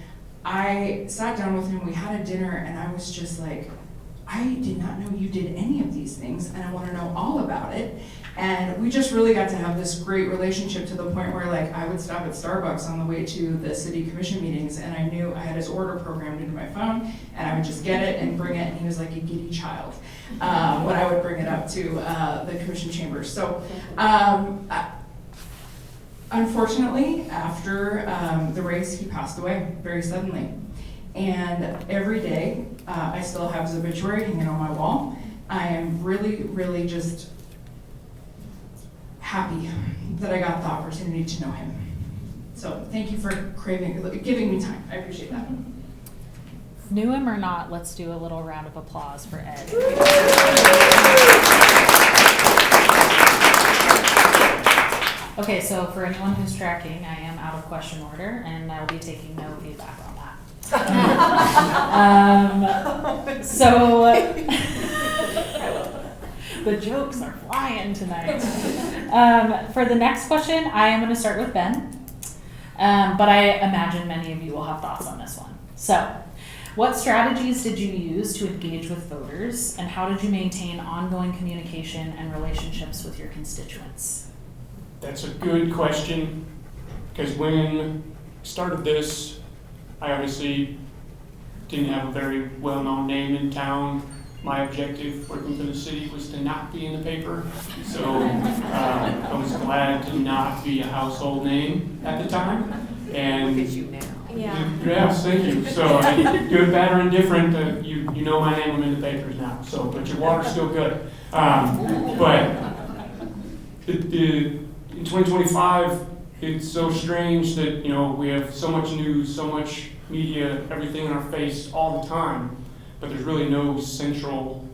I sat down with him, we had a dinner, and I was just like, I did not know you did any of these things, and I want to know all about it. And we just really got to have this great relationship to the point where, like, I would stop at Starbucks on the way to the city commission meetings, and I knew I had his order programmed into my phone, and I would just get it and bring it, and he was like a giddy child when I would bring it up to the commission chambers. So unfortunately, after the race, he passed away very suddenly. And every day, I still have his obituary hanging on my wall. I am really, really just happy that I got the opportunity to know him. So thank you for giving me time. I appreciate that. Knew him or not, let's do a little round of applause for Ed. Okay, so for anyone who's tracking, I am out of question order, and I'll be taking no feedback on that. The jokes are flying tonight. For the next question, I am going to start with Ben, but I imagine many of you will have thoughts on this one. So, what strategies did you use to engage with voters, and how did you maintain ongoing communication and relationships with your constituents? That's a good question, because when I started this, I obviously didn't have a very well-known name in town. My objective working for the city was to not be in the paper, so I was glad to not be a household name at the time. And look at you now. Yeah. Yes, thank you. So good, bad, or indifferent, you know my name. I'm in the papers now. So, but your water's still good. But in 2025, it's so strange that we have so much news, so much media, everything in our face all the time. But there's really no central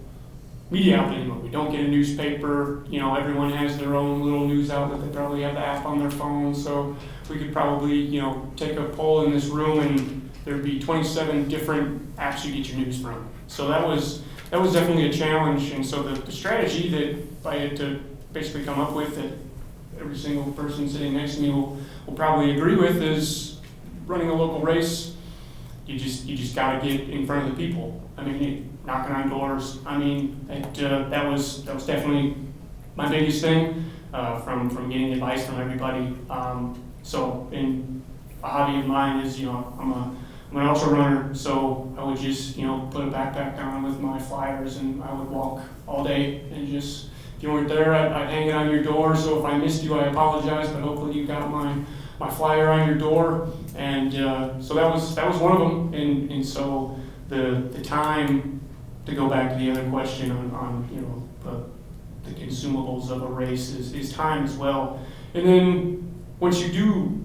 media outlet anymore. We don't get a newspaper. Everyone has their own little news outlet. They probably have the app on their phone. So we could probably, take a poll in this room, and there'd be 27 different apps you get your news from. So that was definitely a challenge. And so the strategy that I had to basically come up with, that every single person sitting next to me will probably agree with, is running a local race. You just got to get in front of the people. I mean, knocking on doors. I mean, that was definitely my biggest thing, from getting advice from everybody. So, and a hobby of mine is, I'm an ultra runner. So I would just, put a backpack on with my flyers, and I would walk all day, and just, if you weren't there, I'd hang it on your door. So if I missed you, I apologize, but hopefully you got my flyer on your door. And so that was one of them. And so the time, to go back to the other question on the consumables of a race is time as well. And then once you do,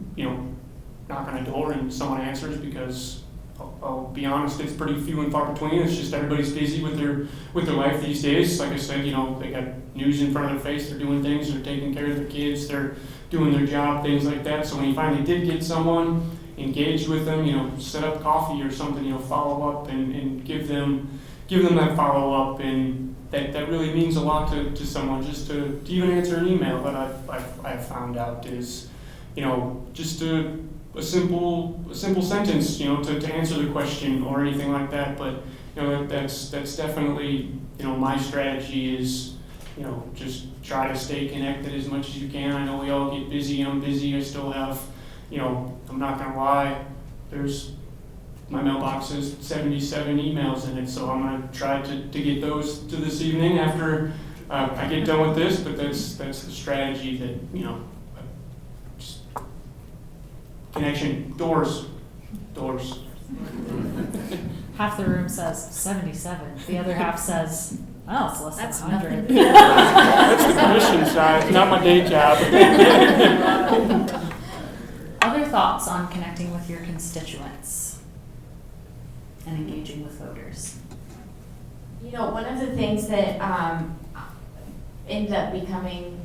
knock on a door and someone answers, because I'll be honest, it's pretty few and far between. It's just everybody's busy with their life these days. Like I said, they got news in front of their face. They're doing things. They're taking care of their kids. They're doing their job, things like that. So when you finally did get someone, engage with them, set up coffee or something, follow up and give them that follow up, and that really means a lot to someone. Just to even answer an email that I've found out is, just a simple sentence, to answer the question or anything like that. But that's definitely my strategy is, just try to stay connected as much as you can. I know we all get busy. I'm busy. I still have, I'm not gonna lie, my mailbox has 77 emails in it, so I'm gonna try to get those to this evening after I get done with this. But that's the strategy that, just connection, doors. Half the room says 77. The other half says, oh, it's less than 100. That's the commission side, not my day job. thoughts on connecting with your constituents and engaging with voters? You know, one of the things that ended up becoming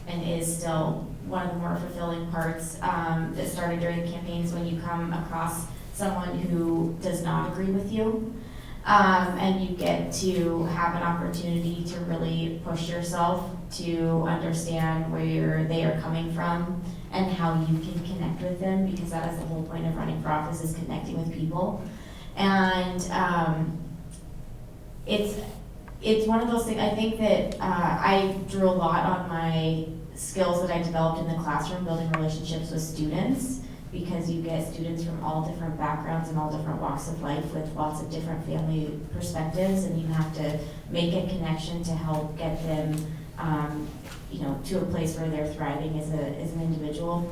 and is still one of the more fulfilling parts that started during the campaign is when you come across someone who does not agree with you. And you get to have an opportunity to really push yourself to understand where they are coming from and how you can connect with them, because that is the whole point of running for office, is connecting with people. And it's one of those things. I think that I drew a lot on my skills that I developed in the classroom, building relationships with students, because you get students from all different backgrounds and all different walks of life with lots of different family perspectives, and you have to make a connection to help get them, to a place where they're thriving as an individual.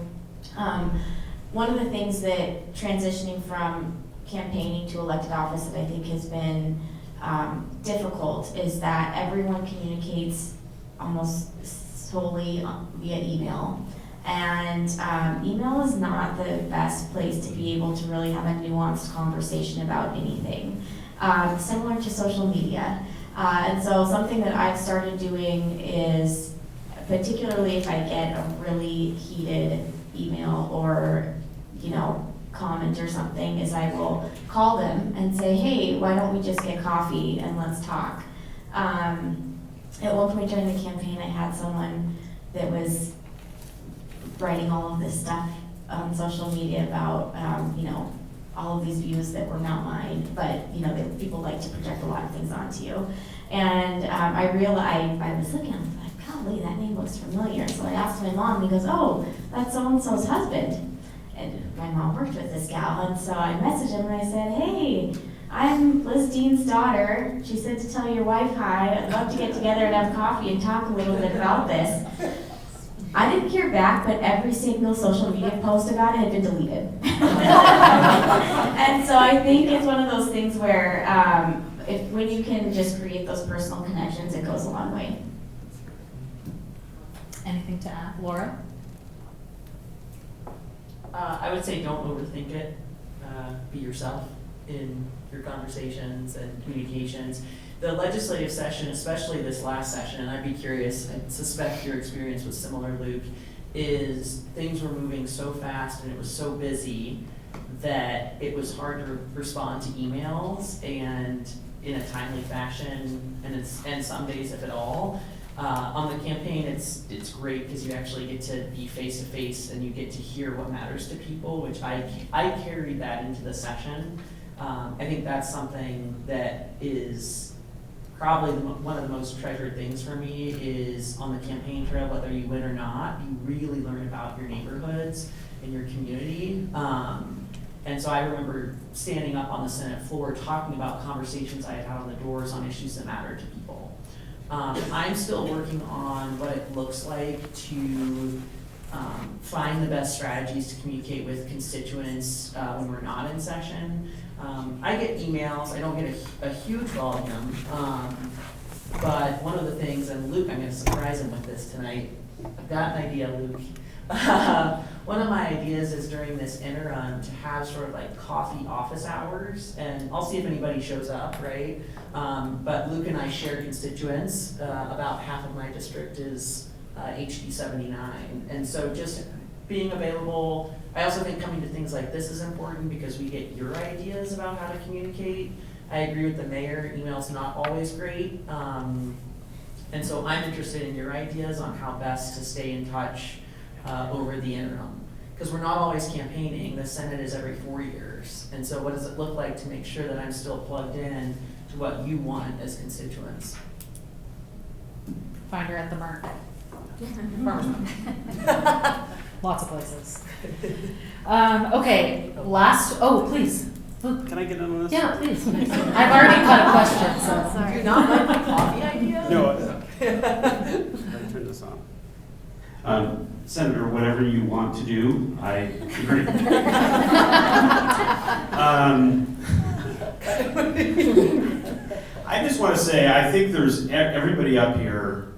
One of the things that transitioning from campaigning to elected office that I think has been difficult is that everyone communicates almost solely via email. And email is not the best place to be able to really have a nuanced conversation about anything, similar to social media. And so something that I've started doing is, particularly if I get a really heated email or, comment or something, is I will call them and say, hey, why don't we just get coffee and let's talk. At one point during the campaign, I had someone that was writing all of this stuff on social media about, all of these views that were not mine, but, people like to project a lot of things onto you. And I realized, I was looking, I was like, golly, that name looks familiar. So I asked my mom, and he goes, oh, that's so-and-so's husband. And my mom worked with this gal, and so I messaged him and I said, hey, I'm Liz Dean's daughter. She said to tell your wife hi. I'd love to get together and have coffee and talk a little bit about this. I didn't hear back, but every single social media post about it had been deleted. And so I think it's one of those things where when you can just create those personal connections, it goes a long way. Anything to add, Laura? I would say don't overthink it. Be yourself in your conversations and communications. The legislative session, especially this last session, and I'd be curious, I suspect your experience was similar, Luke, is things were moving so fast and it was so busy that it was hard to respond to emails and in a timely fashion, and some days, if at all. On the campaign, it's great because you actually get to be face to face and you get to hear what matters to people, which I carried that into the session. I think that's something that is probably one of the most treasured things for me is on the campaign trail, whether you win or not, you really learn about your neighborhoods and your community. And so I remember standing up on the Senate floor talking about conversations I had had on the doors on issues that mattered to people. I'm still working on what it looks like to find the best strategies to communicate with constituents when we're not in session. I get emails, I don't get a huge volume, but one of the things, and Luke, I'm gonna surprise him with this tonight. I've got an idea, Luke. One of my ideas is during this interim to have sort of like coffee office hours, and I'll see if anybody shows up, right? But Luke and I share constituents. About half of my district is HD 79, and so just being available. I also think coming to things like this is important because we get your ideas about how to communicate. I agree with the mayor, email's not always great. And so I'm interested in your ideas on how best to stay in touch over the interim. Because we're not always campaigning, the Senate is every 4 years. And so what does it look like to make sure that I'm still plugged in to what you want as constituents? Find her at the Merc. Farmers Lots of places. Okay, please. Luke. Can I get in on this? Yeah, please. I've already cut a question, so. Do you not like my coffee idea? No. I turn this on. Senator, whatever you want to do, I agree. I just want to say, I think there's everybody up here,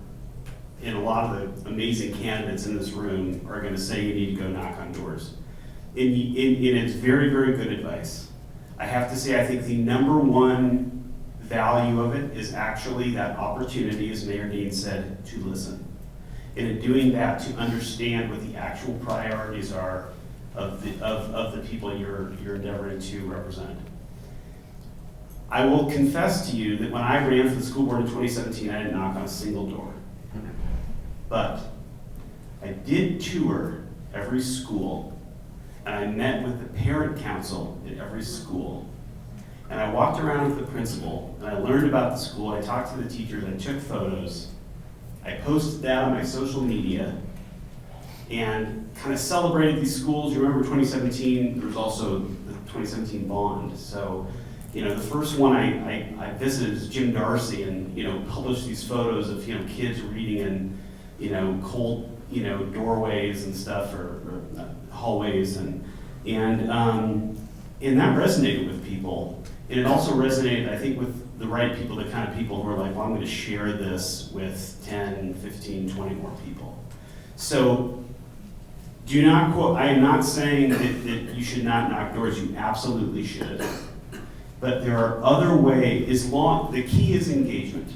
and a lot of the amazing candidates in this room are going to say you need to go knock on doors. and it's very, very good advice. I have to say, I think the number one value of it is actually that opportunity, as Mayor Dean said, to listen. And in doing that, to understand what the actual priorities are of the people you're endeavoring to represent. I will confess to you that when I ran for the school board in 2017, I didn't knock on a single door. But I did tour every school, and I met with the parent council at every school. And I walked around with the principal, and I learned about the school, I talked to the teachers, I took photos, I posted that on my social media, and kind of celebrated these schools. You remember 2017, there was also the 2017 bond. So, the first one I visited is Jim Darcy, and, published these photos of, kids reading in, cold, doorways and stuff, or hallways, and that resonated with people. And it also resonated, I think, with the right people, the kind of people who are like, well, I'm going to share this with 10, 15, 20 more people. So do not quote, I am not saying that you should not knock doors, you absolutely should. But there are other ways, the key is engagement.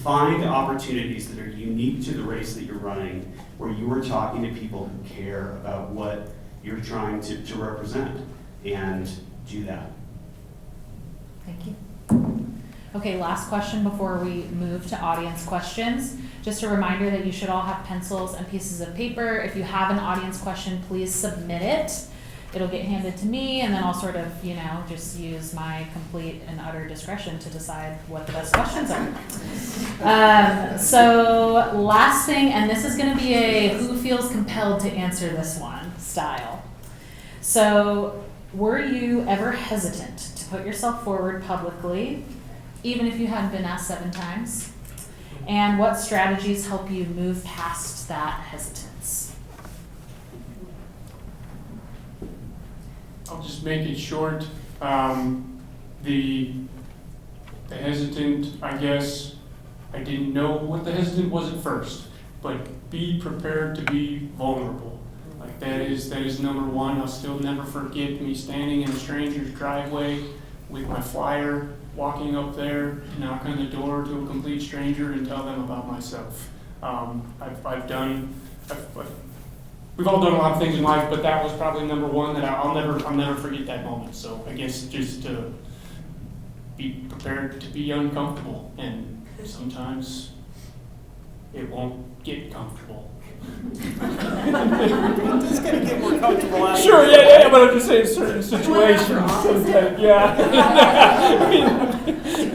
Find opportunities that are unique to the race that you're running, where you are talking to people who care about what you're trying to represent, and do that. Thank you. Okay, last question before we move to audience questions. Just a reminder that you should all have pencils and pieces of paper. If you have an audience question, please submit it. It'll get handed to me, and then I'll sort of, just use my complete and utter discretion to decide what the best questions are. So last thing, and this is going to be a who feels compelled to answer this one style. So were you ever hesitant to put yourself forward publicly, even if you hadn't been asked 7 times? And what strategies help you move past that hesitance? I'll just make it short. The hesitant, I guess, I didn't know what the hesitant was at first, but be prepared to be vulnerable. Like that is number one. I'll still never forget me standing in a stranger's driveway with my flyer, walking up there, knock on the door to a complete stranger and tell them about myself. We've all done a lot of things in life, but that was probably number one that I'll never forget that moment. So I guess just to be prepared to be uncomfortable, and sometimes it won't get comfortable. It's going to get more comfortable after. Sure, yeah, but I'm just saying certain situations. Yeah.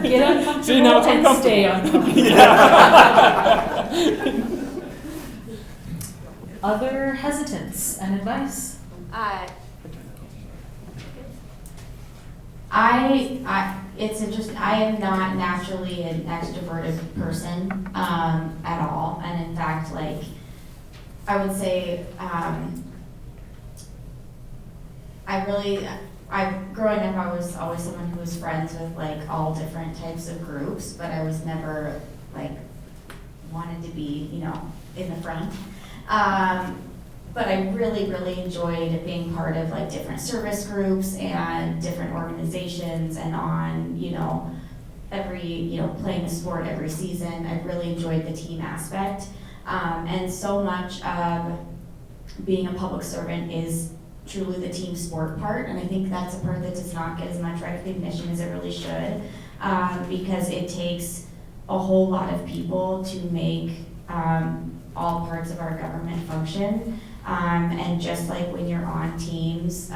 Get uncomfortable See, now it's and uncomfortable. stay uncomfortable. Yeah. Other hesitance and advice? It's interesting. I am not naturally an extroverted person at all, and in fact, I would say, growing up, I was always someone who was friends with all different types of groups, but I was never wanted to be, in the front. But I really, really enjoyed being part of different service groups and different organizations, and on, every, playing a sport every season. I really enjoyed the team aspect. And so much of being a public servant is truly the team sport part, and I think that's a part that does not get as much recognition as it really should, because it takes a whole lot of people to make all parts of our government function. And just like when you're on teams,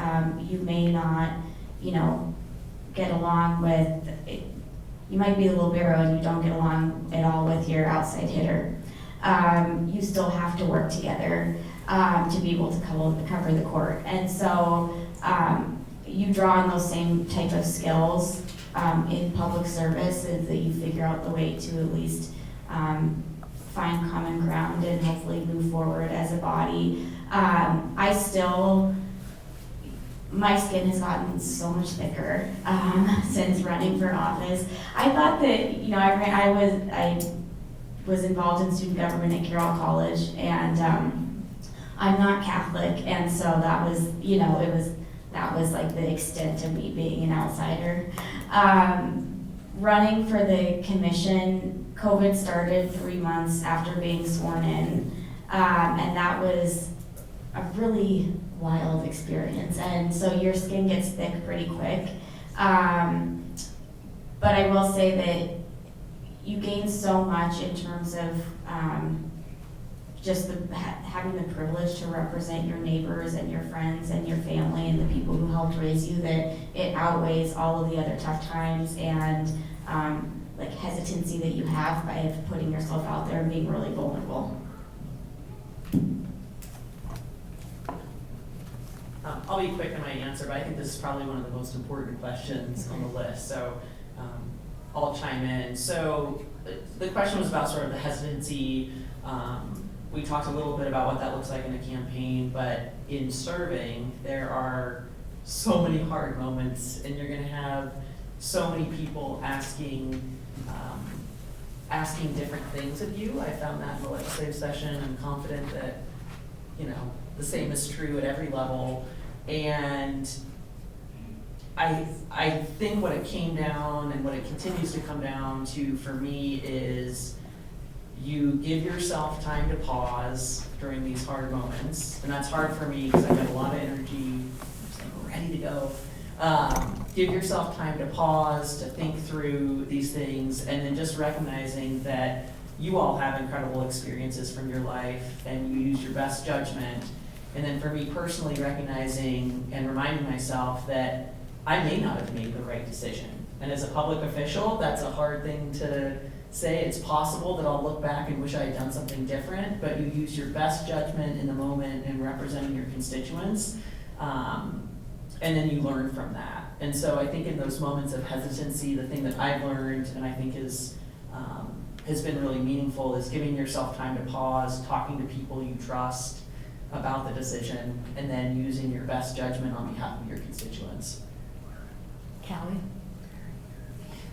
you may not, get along with, you might be a libero and you don't get along at all with your outside hitter. You still have to work together to be able to cover the court. And so you draw on those same type of skills in public service, is that you figure out the way to at least find common ground and hopefully move forward as a body. My skin has gotten so much thicker since running for office. I thought that, I was involved in student government at Carroll College, and I'm not Catholic, and so that was, that was like the extent of me being an outsider. Running for the commission, COVID started 3 months after being sworn in, and that was a really wild experience, and so your skin gets thick pretty quick. But I will say that you gain so much in terms of just having the privilege to represent your neighbors and your friends and your family and the people who helped raise you, that it outweighs all of the other tough times and like hesitancy that you have by putting yourself out there and being really vulnerable. I'll be quick in my answer, but I think this is probably one of the most important questions on the list, so I'll chime in. So the question was about sort of the hesitancy. We talked a little bit about what that looks like in a campaign, but in serving, there are so many hard moments, and you're going to have so many people asking different things of you. I found that in the legislative session. I'm confident that the same is true at every level, and I think what it came down and what it continues to come down to for me is you give yourself time to pause during these hard moments, and that's hard for me because I've got a lot of energy, I'm ready to go. Give yourself time to pause, to think through these things, and then just recognizing that you all have incredible experiences from your life and you use your best judgment. And then for me personally, recognizing and reminding myself that I may not have made the right decision. And as a public official, that's a hard thing to say. It's possible that I'll look back and wish I had done something different, but you use your best judgment in the moment in representing your constituents, and then you learn from that. And so I think in those moments of hesitancy, the thing that I've learned and I think has been really meaningful is giving yourself time to pause, talking to people you trust about the decision, and then using your best judgment on behalf of your constituents. Callie?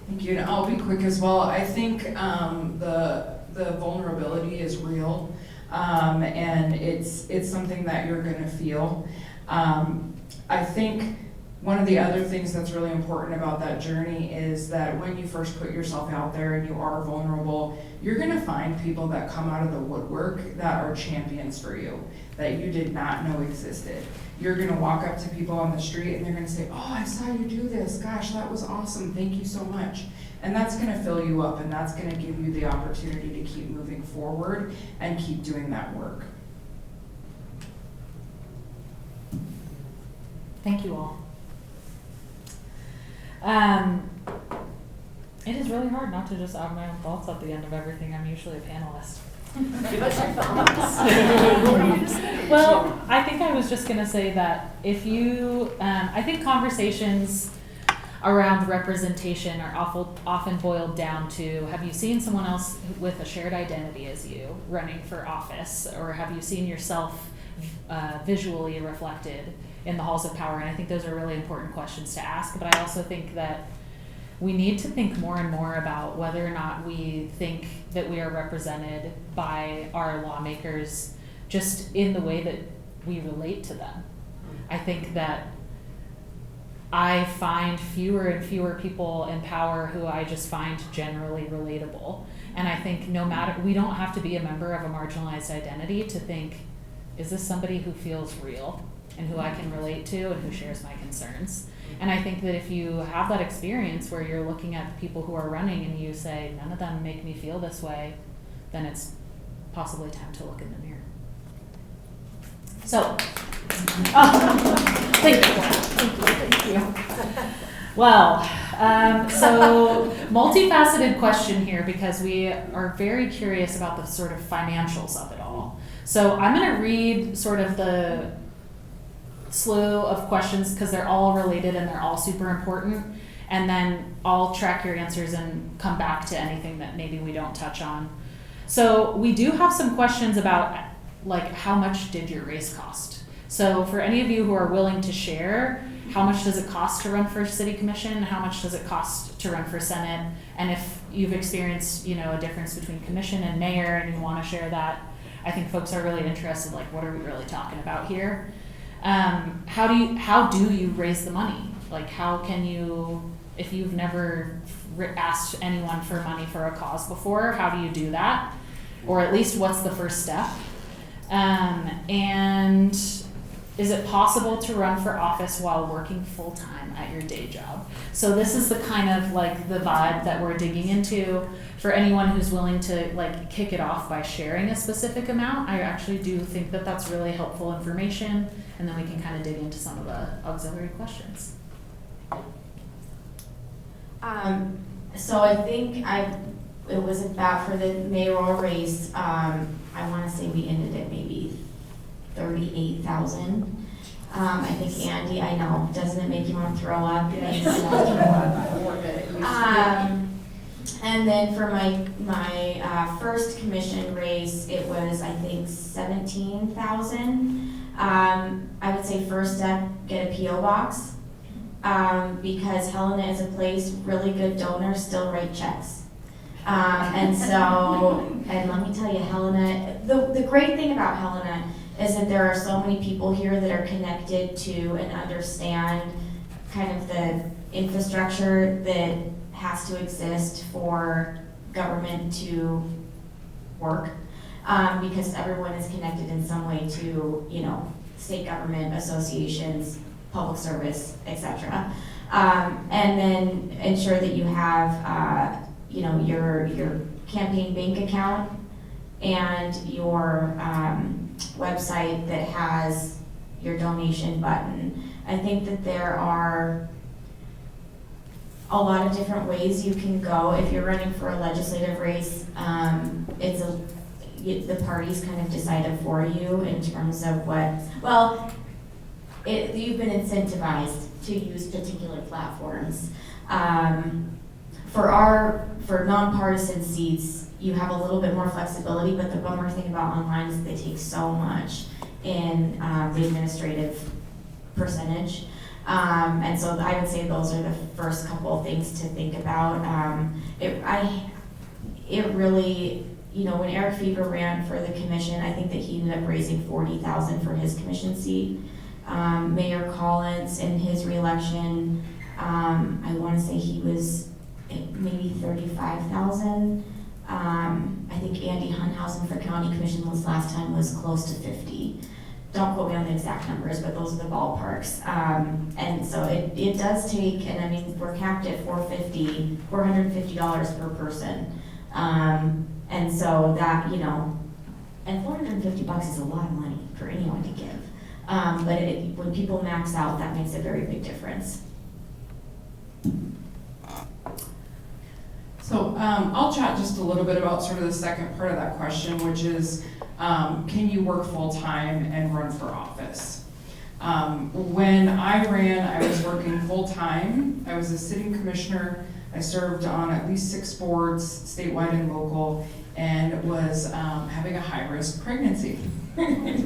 Thank you, and I'll be quick as well. I think the vulnerability is real, and it's something that you're gonna feel. I think one of the other things that's really important about that journey is that when you first put yourself out there and you are vulnerable, you're gonna find people that come out of the woodwork that are champions for you, that you did not know existed. You're gonna walk up to people on the street and they're gonna say, oh, I saw you do this, gosh, that was awesome, thank you so much. And that's gonna fill you up, and that's gonna give you the opportunity to keep moving forward and keep doing that work. Thank you all. It is really hard not to just add my own thoughts at the end of everything. I'm usually a panelist. Give us your thoughts. Well, I think I was just going to say that if you, I think conversations around representation are often boiled down to, have you seen someone else with a shared identity as you running for office, or have you seen yourself visually reflected in the halls of power? And I think those are really important questions to ask, but I also think that we need to think more and more about whether or not we think that we are represented by our lawmakers just in the way that we relate to them. I think that I find fewer and fewer people in power who I just find generally relatable. And I think we don't have to be a member of a marginalized identity to think, is this somebody who feels real and who I can relate to and who shares my concerns? And I think that if you have that experience where you're looking at the people who are running and you say, none of them make me feel this way, then it's possibly time to look in the mirror. So, thank you. Well, so multifaceted question here because we are very curious about the sort of financials of it all. So I'm going to read sort of the slew of questions because they're all related and they're all super important, and then I'll track your answers and come back to anything that maybe we don't touch on. So we do have some questions about like how much did your race cost? So for any of you who are willing to share, how much does it cost to run for city commission? How much does it cost to run for Senate? And if you've experienced, a difference between commission and mayor and you want to share that, I think folks are really interested, like, what are we really talking about here? How do you raise the money? Like, how can you, if you've never asked anyone for money for a cause before, how do you do that? Or at least what's the first step? And is it possible to run for office while working full-time at your day job? So this is the kind of like the vibe that we're digging into. For anyone who's willing to like kick it off by sharing a specific amount, I actually do think that that's really helpful information, and then we can kind of dig into some of the auxiliary questions. So I think it was about for the mayoral race, I want to say we ended at maybe 38,000. I think Andy, I know, doesn't it make you want to throw up? And then for my first commission race, it was, I think, 17,000. I would say first step, get a P.O. box. Because Helena is a place, really good donors still write checks. And let me tell you, Helena, the great thing about Helena is that there are so many people here that are connected to and understand kind of the infrastructure that has to exist for government to work. Because everyone is connected in some way to, state government, associations, public service, etc. And then ensure that you have, your campaign bank account and your website that has your donation button. I think that there are a lot of different ways you can go. If you're running for a legislative race, the parties kind of decided for you in terms of you've been incentivized to use particular platforms. For nonpartisan seats, you have a little bit more flexibility, but the bummer thing about online is they take so much in the administrative percentage. And so I would say those are the first couple of things to think about. It really, when Eric Fever ran for the commission, I think that he ended up raising 40,000 for his commission seat. Mayor Collins in his reelection, I want to say he was maybe 35,000. I think Andy Hunthausen for county commission last time was close to 50. Don't quote me on the exact numbers, but those are the ballparks. And so it does take, and I mean, we're capped at $450 per person. And so that, and $450 is a lot of money for anyone to give. But when people max out, that makes a very big difference. So I'll chat just a little bit about sort of the second part of that question, which is, can you work full-time and run for office? When I ran, I was working full-time. I was a sitting commissioner. I served on at least 6 boards, statewide and local, and was having a high-risk pregnancy.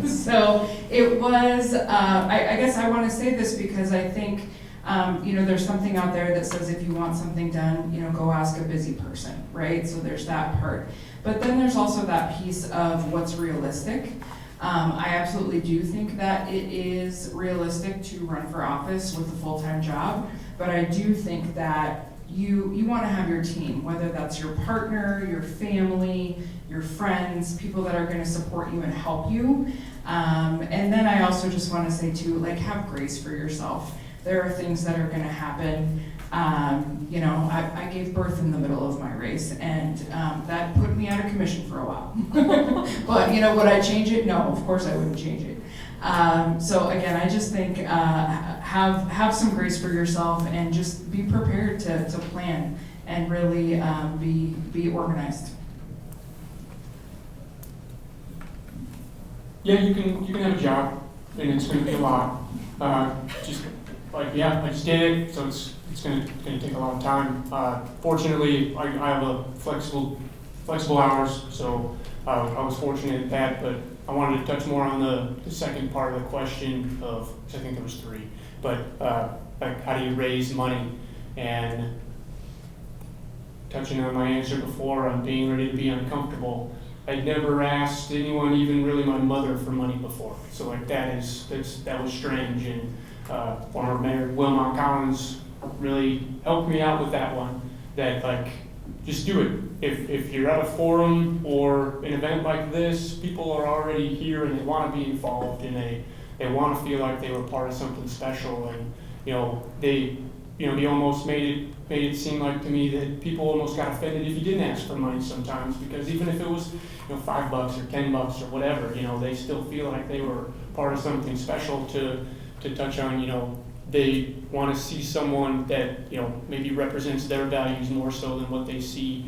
So it was, I guess I want to say this because I think, there's something out there that says if you want something done, go ask a busy person, right? So there's that part. But then there's also that piece of what's realistic. I absolutely do think that it is realistic to run for office with a full-time job, but I do think that you want to have your team, whether that's your partner, your family, your friends, people that are going to support you and help you. And then I also just want to say too, have grace for yourself. There are things that are going to happen. I gave birth in the middle of my race, and that put me out of commission for a while. But would I change it? No, of course I wouldn't change it. So again, I just think have some grace for yourself and just be prepared to plan and really be organized. Yeah, you can have a job, and it's going to be a lot. I just did it, so it's going to take a lot of time. Fortunately, I have a flexible hours, so I was fortunate at that. But I wanted to touch more on the second part of the question of, I think there was 3, but how do you raise money? And touching on my answer before on being ready to be uncomfortable, I'd never asked anyone, even really my mother, for money before. So like that was strange. And former Mayor Wilmot Collins really helped me out with that one. That like, just do it. If you're at a forum or an event like this, people are already here and they want to be involved and they want to feel like they were part of something special. And he almost made it seem like to me that people almost got offended if you didn't ask for money sometimes, because even if it was $5 or $10 or whatever, they still feel like they were part of something special to touch on. They want to see someone that maybe represents their values more so than what they see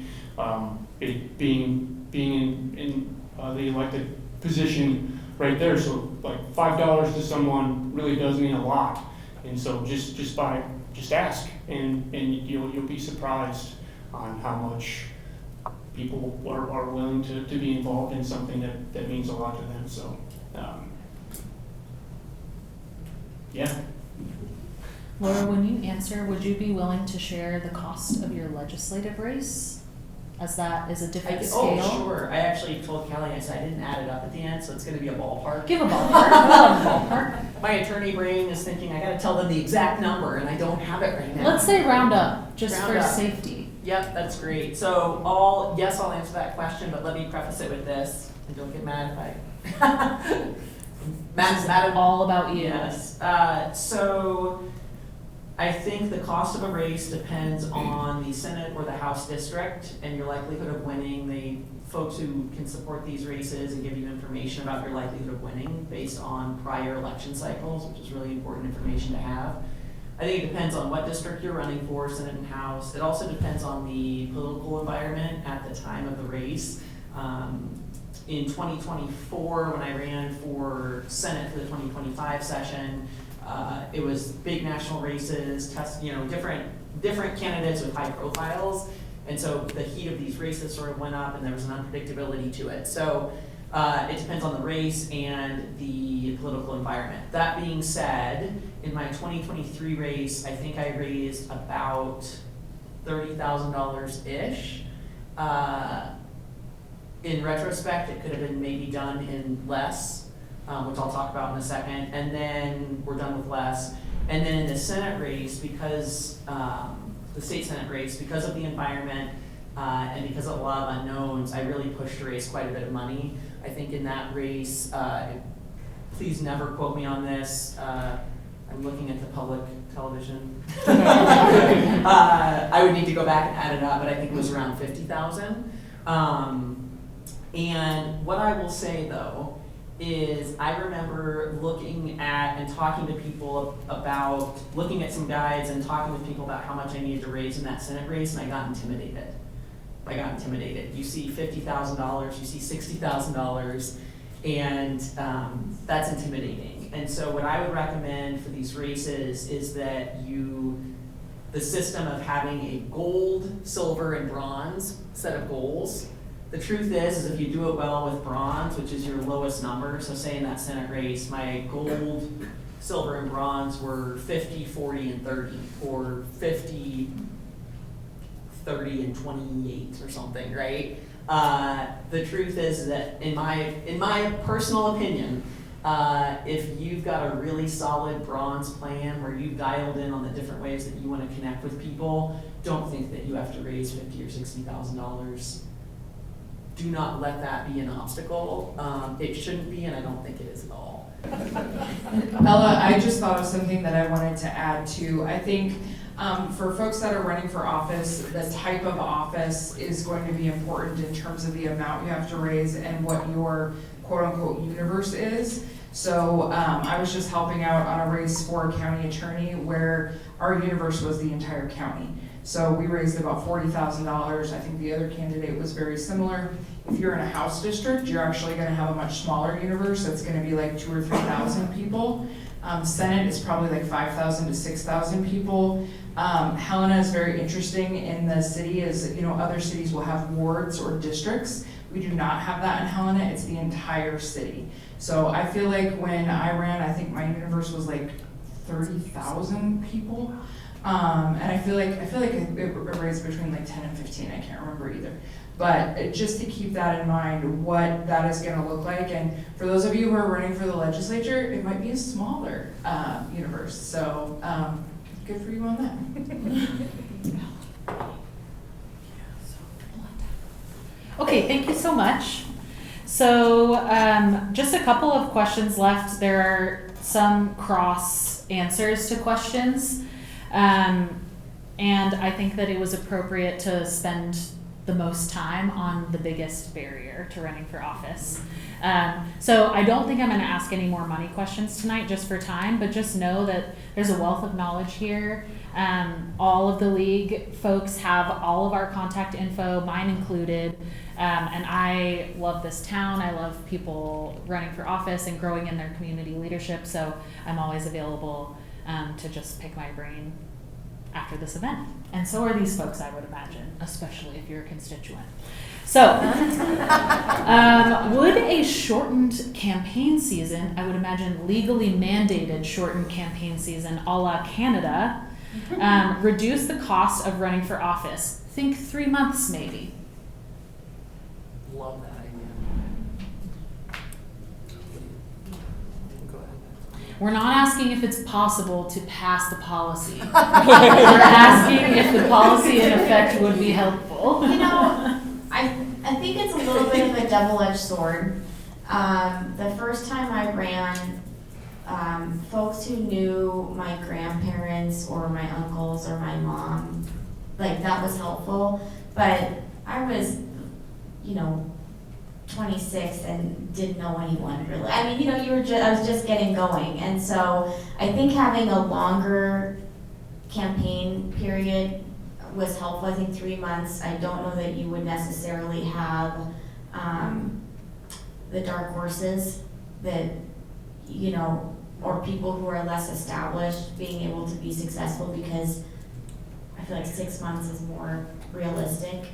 it being in the elected position right there. So like $5 to someone really does mean a lot, and so just ask, and you'll be surprised on how much people are willing to be involved in something that means a lot to them. So yeah. Laura, when you answer, would you be willing to share the cost of your legislative race, as that is a different scale? Oh, sure. I actually told Kelly, I said I didn't add it up at the end, so it's going to be a ballpark. Give a ballpark. I love a ballpark. My attorney brain is thinking I got to tell them the exact number, and I don't have it right now. Let's say round up, just Round for up. safety. Yep, that's great. So I'll answer that question, but let me preface it with this, and don't get mad if I. Matt's mad at All about you. Yes. So I think the cost of a race depends on the Senate or the House district and your likelihood of winning. The folks who can support these races and give you information about your likelihood of winning based on prior election cycles, which is really important information to have. I think it depends on what district you're running for, Senate and House. It also depends on the political environment at the time of the race. In 2024, when I ran for Senate for the 2025 session, it was big national races, different candidates with high profiles, and so the heat of these races sort of went up, and there was an unpredictability to it. So it depends on the race and the political environment. That being said, in my 2023 race, I think I raised about $30,000-ish. In retrospect, it could have been maybe done in less, which I'll talk about in a second, and then we're done with less. And then in the Senate race, because the state Senate race, because of the environment and because of a lot of unknowns, I really pushed to raise quite a bit of money. I think in that race, please never quote me on this. I'm looking at the public television. I would need to go back and add it up, but I think it was around 50,000. And what I will say though is I remember looking at and talking to people about, looking at some guides and talking with people about how much I needed to raise in that Senate race, and I got intimidated. You see $50,000, you see $60,000, and that's intimidating. And so what I would recommend for these races is that the system of having a gold, silver, and bronze set of goals. The truth is if you do it well with bronze, which is your lowest number, so say in that Senate race, my gold, silver, and bronze were 50, 40, and 30, or 50, 30, and 28 or something, right? The truth is that in my personal opinion, if you've got a really solid bronze plan where you've dialed in on the different ways that you want to connect with people, don't think that you have to raise $50,000 or $60,000. Do not let that be an obstacle. It shouldn't be, and I don't think it is at all. Ella, I just thought of something that I wanted to add to. I think for folks that are running for office, the type of office is going to be important in terms of the amount you have to raise and what your quote-unquote universe is. So I was just helping out on a race for a county attorney where our universe was the entire county. So we raised about $40,000. I think the other candidate was very similar. If you're in a House district, you're actually going to have a much smaller universe. That's going to be like 2,000 or 3,000 people. Senate is probably like 5,000 to 6,000 people. Helena is very interesting in the city, as other cities will have wards or districts. We do not have that in Helena. It's the entire city. So I feel like when I ran, I think my universe was like 30,000 people. And I feel like it raised between like 10 and 15, I can't remember either. But just to keep that in mind, what that is gonna look like, and for those of you who are running for the legislature, it might be a smaller universe, so good for you on that. Okay, thank you so much. So just a couple of questions left. There are some cross answers to questions. And I think that it was appropriate to spend the most time on the biggest barrier to running for office. So I don't think I'm going to ask any more money questions tonight just for time, but just know that there's a wealth of knowledge here. All of the league folks have all of our contact info, mine included. And I love this town. I love people running for office and growing in their community leadership. So I'm always available to just pick my brain after this event. And so are these folks, I would imagine, especially if you're a constituent. So, would a shortened campaign season, I would imagine legally mandated shortened campaign season a la Canada, reduce the cost of running for office? Think 3 months maybe. Love that idea. Go ahead. We're not asking if it's possible to pass the policy. We're asking if the policy in effect would be helpful. You know, I think it's a little bit of a double-edged sword. The first time I ran, folks who knew my grandparents or my uncles or my mom, like that was helpful. But I was, 26 and didn't know anyone really. I mean, I was just getting going. And so I think having a longer campaign period was helpful. I think 3 months, I don't know that you would necessarily have the dark horses that, or people who are less established being able to be successful, because I feel like 6 months is more realistic.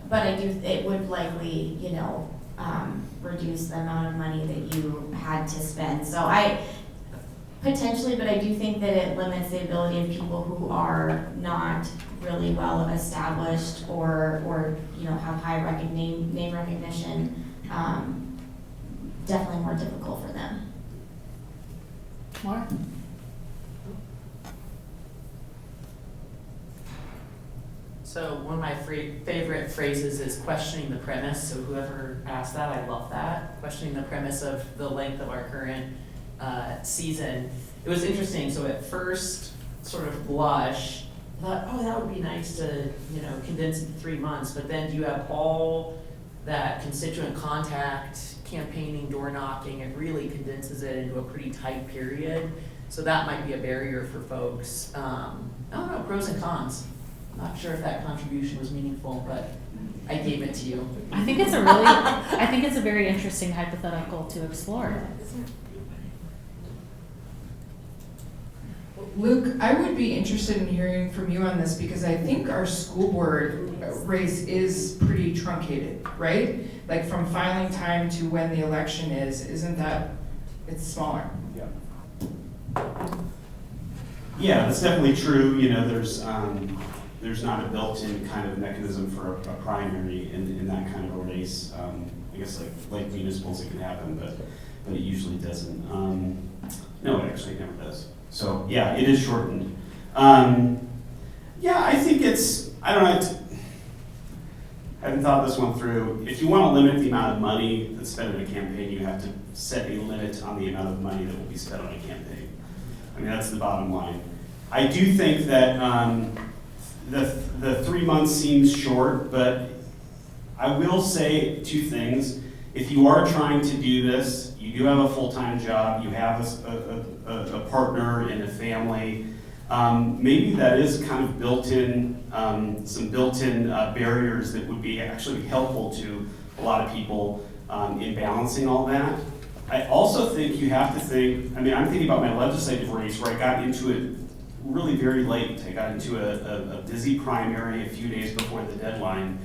But it would likely, reduce the amount of money that you had to spend. So potentially, but I do think that it limits the ability of people who are not really well established or have high name recognition, definitely more difficult for them. More? So one of my favorite phrases is questioning the premise. So whoever asked that, I love that. Questioning the premise of the length of our current season. It was interesting. So at first sort of blush, I thought, oh, that would be nice to, condense it to 3 months. But then you have all that constituent contact, campaigning, door knocking. It really condenses it into a pretty tight period. So that might be a barrier for folks. I don't know, pros and cons. I'm not sure if that contribution was meaningful, but I gave it to you. I think it's a very interesting hypothetical to explore. Luke, I would be interested in hearing from you on this, because I think our school board race is pretty truncated, right? Like from filing time to when the election isn't that, it's smaller? Yeah, that's definitely true. There's not a built-in kind of mechanism for a primary in that kind of a race. I guess like municipals it can happen, but it usually doesn't. No, it actually never does. So yeah, it is shortened. Yeah, I think I don't know. I haven't thought this one through. If you want to limit the amount of money that's spent in a campaign, you have to set a limit on the amount of money that will be spent on a campaign. I mean, that's the bottom line. I do think that the 3 months seems short, but I will say 2 things. If you are trying to do this, you do have a full-time job, you have a partner and a family, maybe that is kind of built-in, some built-in barriers that would be actually helpful to a lot of people in balancing all that. I also think you have to think, I'm thinking about my legislative race where I got into it really very late. I got into a busy primary a few days before the deadline,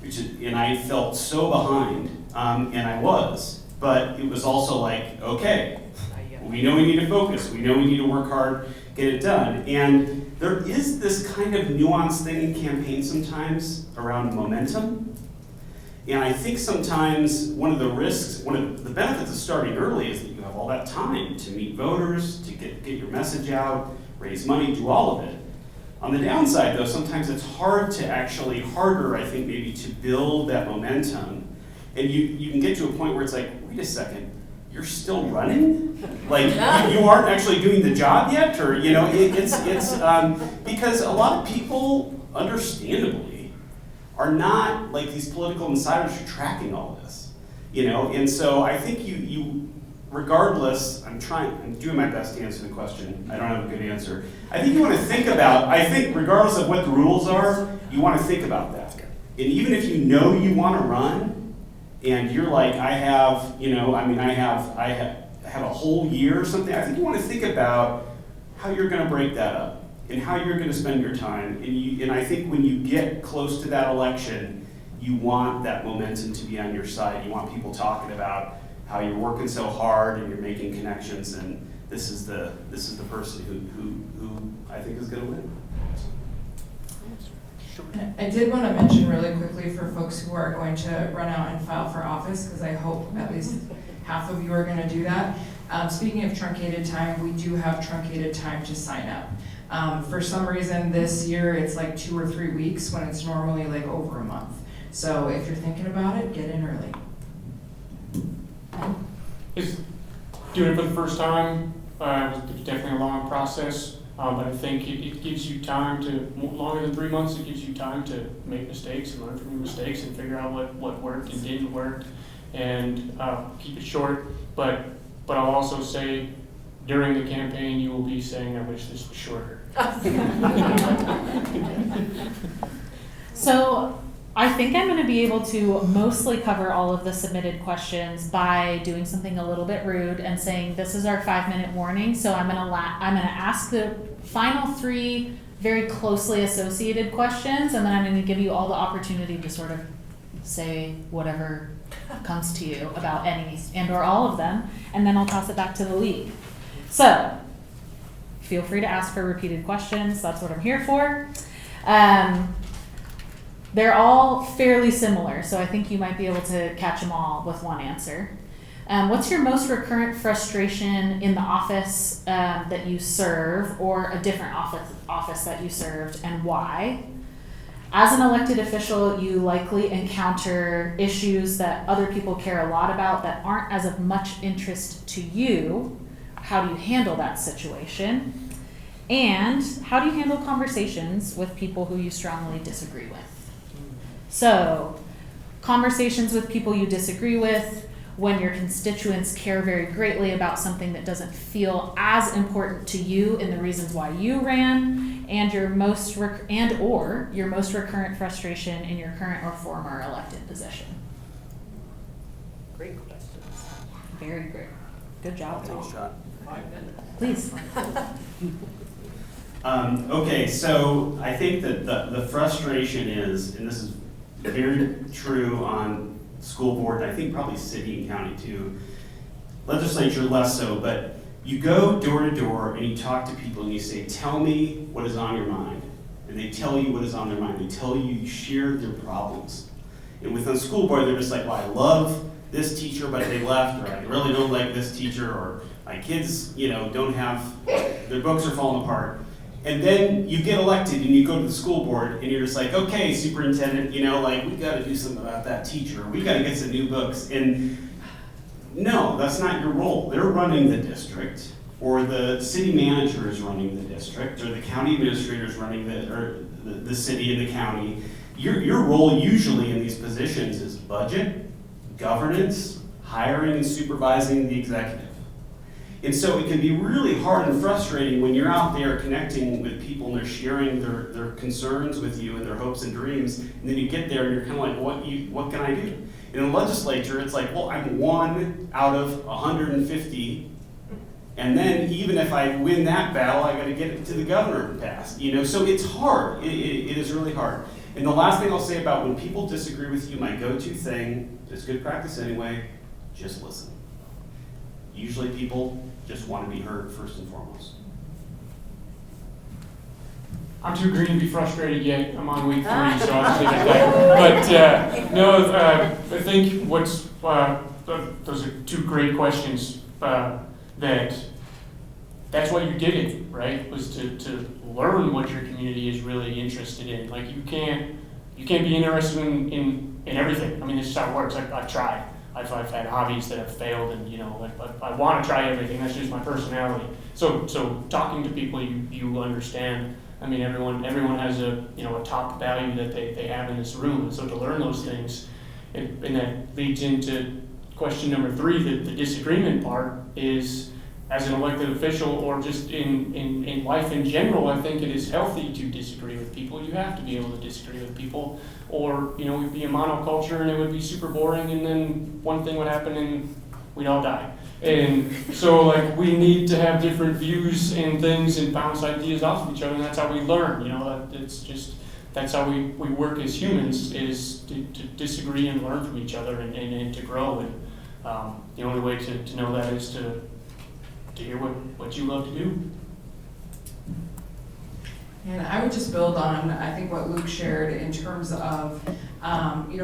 and I felt so behind, and I was. But it was also like, okay, we know we need to focus. We know we need to work hard, get it done. And there is this kind of nuanced thing in campaigns sometimes around momentum. And I think sometimes one of the risks, one of the benefits of starting early is that you have all that time to meet voters, to get your message out, raise money, do all of it. On the downside though, sometimes it's harder, I think, maybe to build that momentum. And you can get to a point where it's like, wait a second, you're still running? Like, you aren't actually doing the job yet? Or, it's because a lot of people, understandably, are not like these political insiders who are tracking all this, And so I think you regardless, I'm doing my best to answer the question. I don't have a good answer. I think you want to think about, regardless of what the rules are, you want to think about that. And even if you know you want to run, and you're like, I have a whole year or something, I think you want to think about how you're going to break that up and how you're going to spend your time. And I think when you get close to that election, you want that momentum to be on your side. You want people talking about how you're working so hard and you're making connections, and this is the person who I think is going to win. I did want to mention really quickly for folks who are going to run out and file for office, because I hope at least half of you are going to do that. Speaking of truncated time, we do have truncated time to sign up. For some reason this year it's like 2 or 3 weeks when it's normally like over a month. So if you're thinking about it, get in early. Is doing it for the first time, it's definitely a long process, but I think it gives you time to, longer than 3 months, it gives you time to make mistakes and learn from your mistakes and figure out what worked and didn't work, and keep it short. But I'll also say, during the campaign, you will be saying, I wish this was shorter. So I think I'm going to be able to mostly cover all of the submitted questions by doing something a little bit rude and saying this is our 5-minute warning. So I'm going to ask the final 3 very closely associated questions, and then I'm going to give you all the opportunity to sort of say whatever comes to you about any and or all of them, and then I'll toss it back to the league. So feel free to ask for repeated questions. That's what I'm here for. They're all fairly similar, so I think you might be able to catch them all with one answer. What's your most recurrent frustration in the office that you serve, or a different office that you served, and why? As an elected official, you likely encounter issues that other people care a lot about that aren't as of much interest to you. How do you handle that situation? And how do you handle conversations with people who you strongly disagree with? So, conversations with people you disagree with, when your constituents care very greatly about something that doesn't feel as important to you in the reasons why you ran, and your most recurrent frustration in your current or former elected position. Great questions. Very great. Good job. Thanks, John. Please. Okay, so I think that the frustration is, and this is very true on school board, and I think probably city and county too, legislature less so, but you go door to door and you talk to people and you say, tell me what is on your mind. And they tell you what is on their mind. They tell you share their problems. And with the school board, they're just like, well, I love this teacher, but they left, or I really don't like this teacher, or my kids, don't have, their books are falling apart. And then you get elected and you go to the school board and you're just like, okay, superintendent, we got to do something about that teacher. We got to get some new books. And no, that's not your role. They're running the district, or the city manager is running the district, or the county administrator is running the city and the county. Your role usually in these positions is budget, governance, hiring and supervising the executive. And so it can be really hard and frustrating when you're out there connecting with people and they're sharing their concerns with you and their hopes and dreams, and then you get there and you're kind of like, what can I do? In the legislature, it's like, well, I'm 1 out of 150, and then even if I win that battle, I got to get it to the governor to pass. So it's hard. It is really hard. And the last thing I'll say about when people disagree with you, my go-to thing, it's good practice anyway, just listen. Usually people just want to be heard first and foremost. I'm too green to be frustrated yet. I'm on week 3, so I'll just leave it there. But no, I think those are 2 great questions. That's why you did it, right? Was to learn what your community is really interested in. Like you can't be interested in everything. I mean, this is how it works. I've tried. I've had hobbies that have failed, and I want to try everything. That's just my personality. So talking to people, you understand. I mean, everyone has a top value that they have in this room, and so to learn those things, and that leads into question number 3. The disagreement part is, as an elected official or just in life in general, I think it is healthy to disagree with people. You have to be able to disagree with people, or we'd be a monoculture and it would be super boring, and then one thing would happen and we'd all die. And so we need to have different views and things and bounce ideas off of each other, and that's how we learn. That's how we work as humans, is to disagree and learn from each other and to grow. And the only way to know that is to hear what you love to do. And I would just build on, I think, what Luke shared in terms of,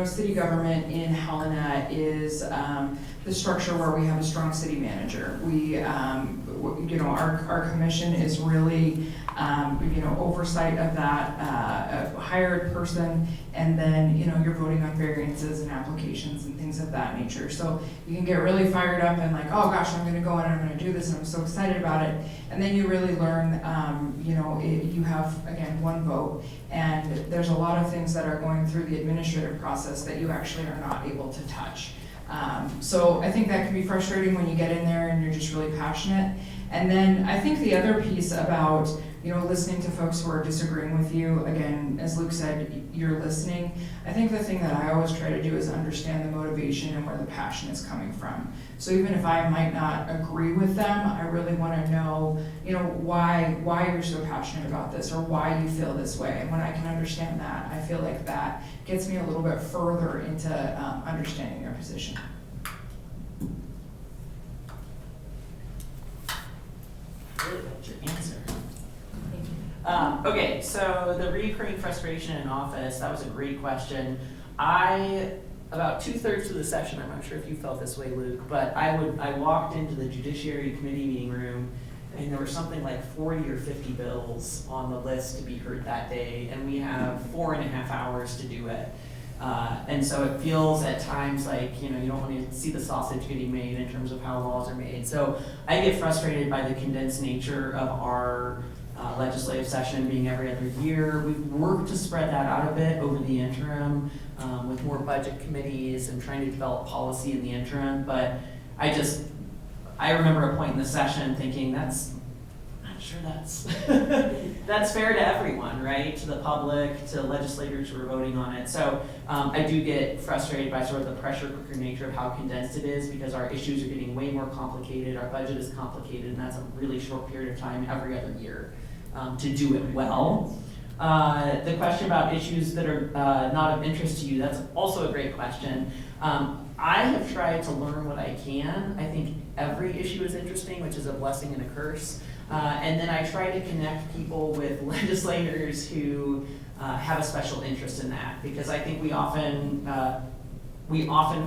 city government in Helena is the structure where we have a strong city manager. We, our commission is really, oversight of that hired person, and then, you're voting on variances and applications and things of that nature. So you can get really fired up and like, oh gosh, I'm gonna go in and I'm gonna do this and I'm so excited about it. And then you really learn, you have, again, one vote, and there's a lot of things that are going through the administrative process that you actually are not able to touch. So I think that can be frustrating when you get in there and you're just really passionate. And then I think the other piece about, listening to folks who are disagreeing with you, again, as Luke said, you're listening. I think the thing that I always try to do is understand the motivation and where the passion is coming from. So even if I might not agree with them, I really want to know, why you're so passionate about this, or why you feel this way. And when I can understand that, I feel like that gets me a little bit further into understanding your position. Really liked your answer. Okay, so the recurring frustration in office, that was a great question. About 2/3 of the session, I'm not sure if you felt this way, Luke, but I walked into the Judiciary Committee meeting room, and there were something like 40 or 50 bills on the list to be heard that day, and we have 4.5 hours to do it. And so it feels at times like, you don't want to see the sausage getting made in terms of how laws are made. So I get frustrated by the condensed nature of our legislative session being every other year. We've worked to spread that out a bit over the interim with more budget committees and trying to develop policy in the interim. But I remember a point in the session thinking that's fair to everyone, right? To the public, to legislators who are voting on it. So I do get frustrated by sort of the pressure cooker nature of how condensed it is, because our issues are getting way more complicated, our budget is complicated, and that's a really short period of time every other year to do it well. The question about issues that are not of interest to you, that's also a great question. I have tried to learn what I can. I think every issue is interesting, which is a blessing and a curse. And then I try to connect people with legislators who have a special interest in that, because I think we often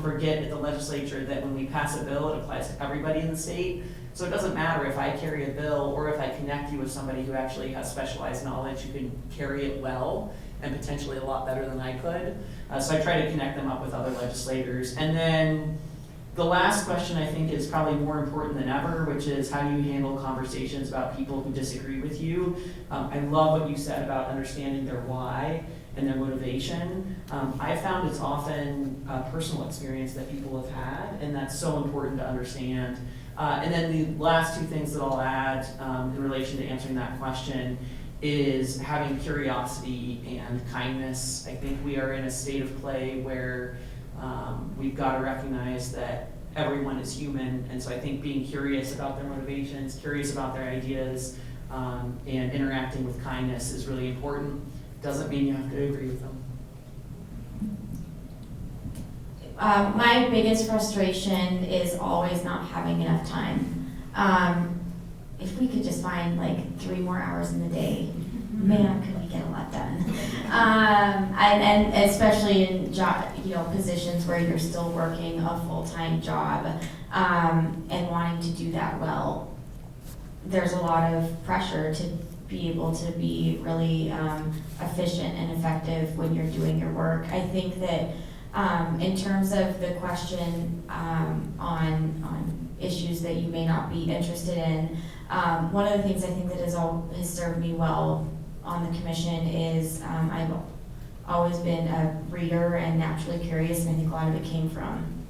forget at the legislature that when we pass a bill, it applies to everybody in the state. So it doesn't matter if I carry a bill or if I connect you with somebody who actually has specialized knowledge who can carry it well and potentially a lot better than I could. So I try to connect them up with other legislators. And then the last question, I think, is probably more important than ever, which is how do you handle conversations about people who disagree with you? I love what you said about understanding their why and their motivation. I found it's often a personal experience that people have had, and that's so important to understand. And then the last 2 things that I'll add in relation to answering that question is having curiosity and kindness. I think we are in a state of play where we've got to recognize that everyone is human, and so I think being curious about their motivations, curious about their ideas, and interacting with kindness is really important. Doesn't mean you have to agree with them. My biggest frustration is always not having enough time. If we could just find like 3 more hours in the day, man, could we get a lot done. And especially in job, positions where you're still working a full-time job, and wanting to do that well, there's a lot of pressure to be able to be really efficient and effective when you're doing your work. I think that in terms of the question on issues that you may not be interested in, one of the things I think that has served me well on the commission is I've always been a reader and naturally curious, and I think a lot of it came from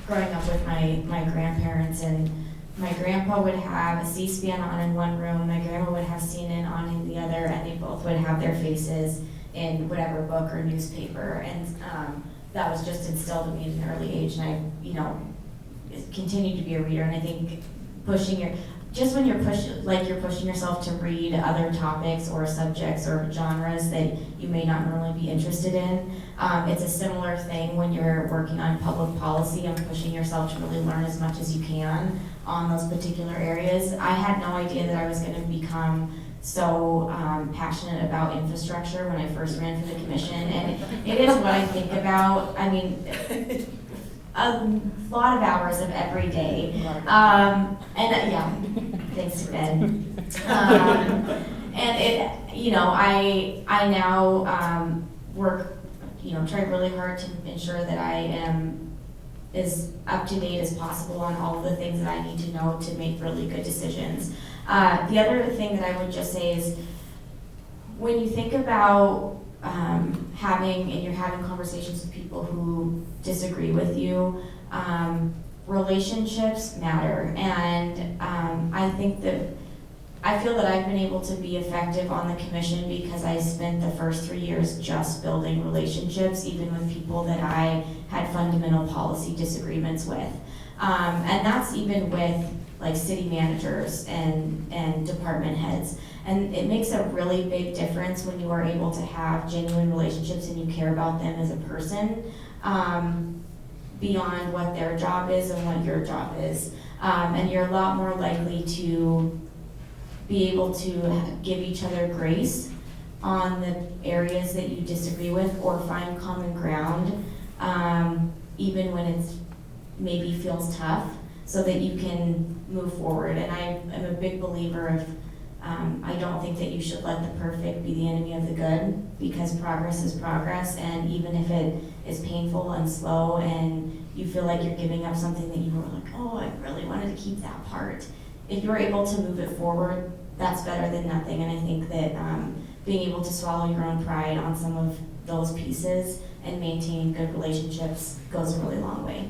growing up with my grandparents. And my grandpa would have a C-SPAN on in one room, my grandma would have CNN on in the other, and they both would have their faces in whatever book or newspaper. And that was just instilled in me at an early age, and I, continued to be a reader. And I think when you're pushing yourself to read other topics or subjects or genres that you may not normally be interested in, it's a similar thing when you're working on public policy and pushing yourself to really learn as much as you can on those particular areas. I had no idea that I was going to become so passionate about infrastructure when I first ran for the commission, and it is what I think about. I mean, a lot of hours of every day, thanks to Ben. And I now work, try really hard to ensure that I am as up to date as possible on all of the things that I need to know to make really good decisions. The other thing that I would just say is, when you think about you're having conversations with people who disagree with you, relationships matter. And I feel that I've been able to be effective on the commission because I spent the first 3 years just building relationships, even with people that I had fundamental policy disagreements with. And that's even with like city managers and department heads. And it makes a really big difference when you are able to have genuine relationships and you care about them as a person, beyond what their job is and what your job is. And you're a lot more likely to be able to give each other grace on the areas that you disagree with, or find common ground, even when it's maybe feels tough, so that you can move forward. And I am a big believer of, I don't think that you should let the perfect be the enemy of the good, because progress is progress. And even if it is painful and slow and you feel like you're giving up something that you were like, oh, I really wanted to keep that part, if you're able to move it forward, that's better than nothing. And I think that being able to swallow your own pride on some of those pieces and maintain good relationships goes a really long way.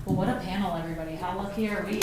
Well, what a panel, everybody. How lucky are we?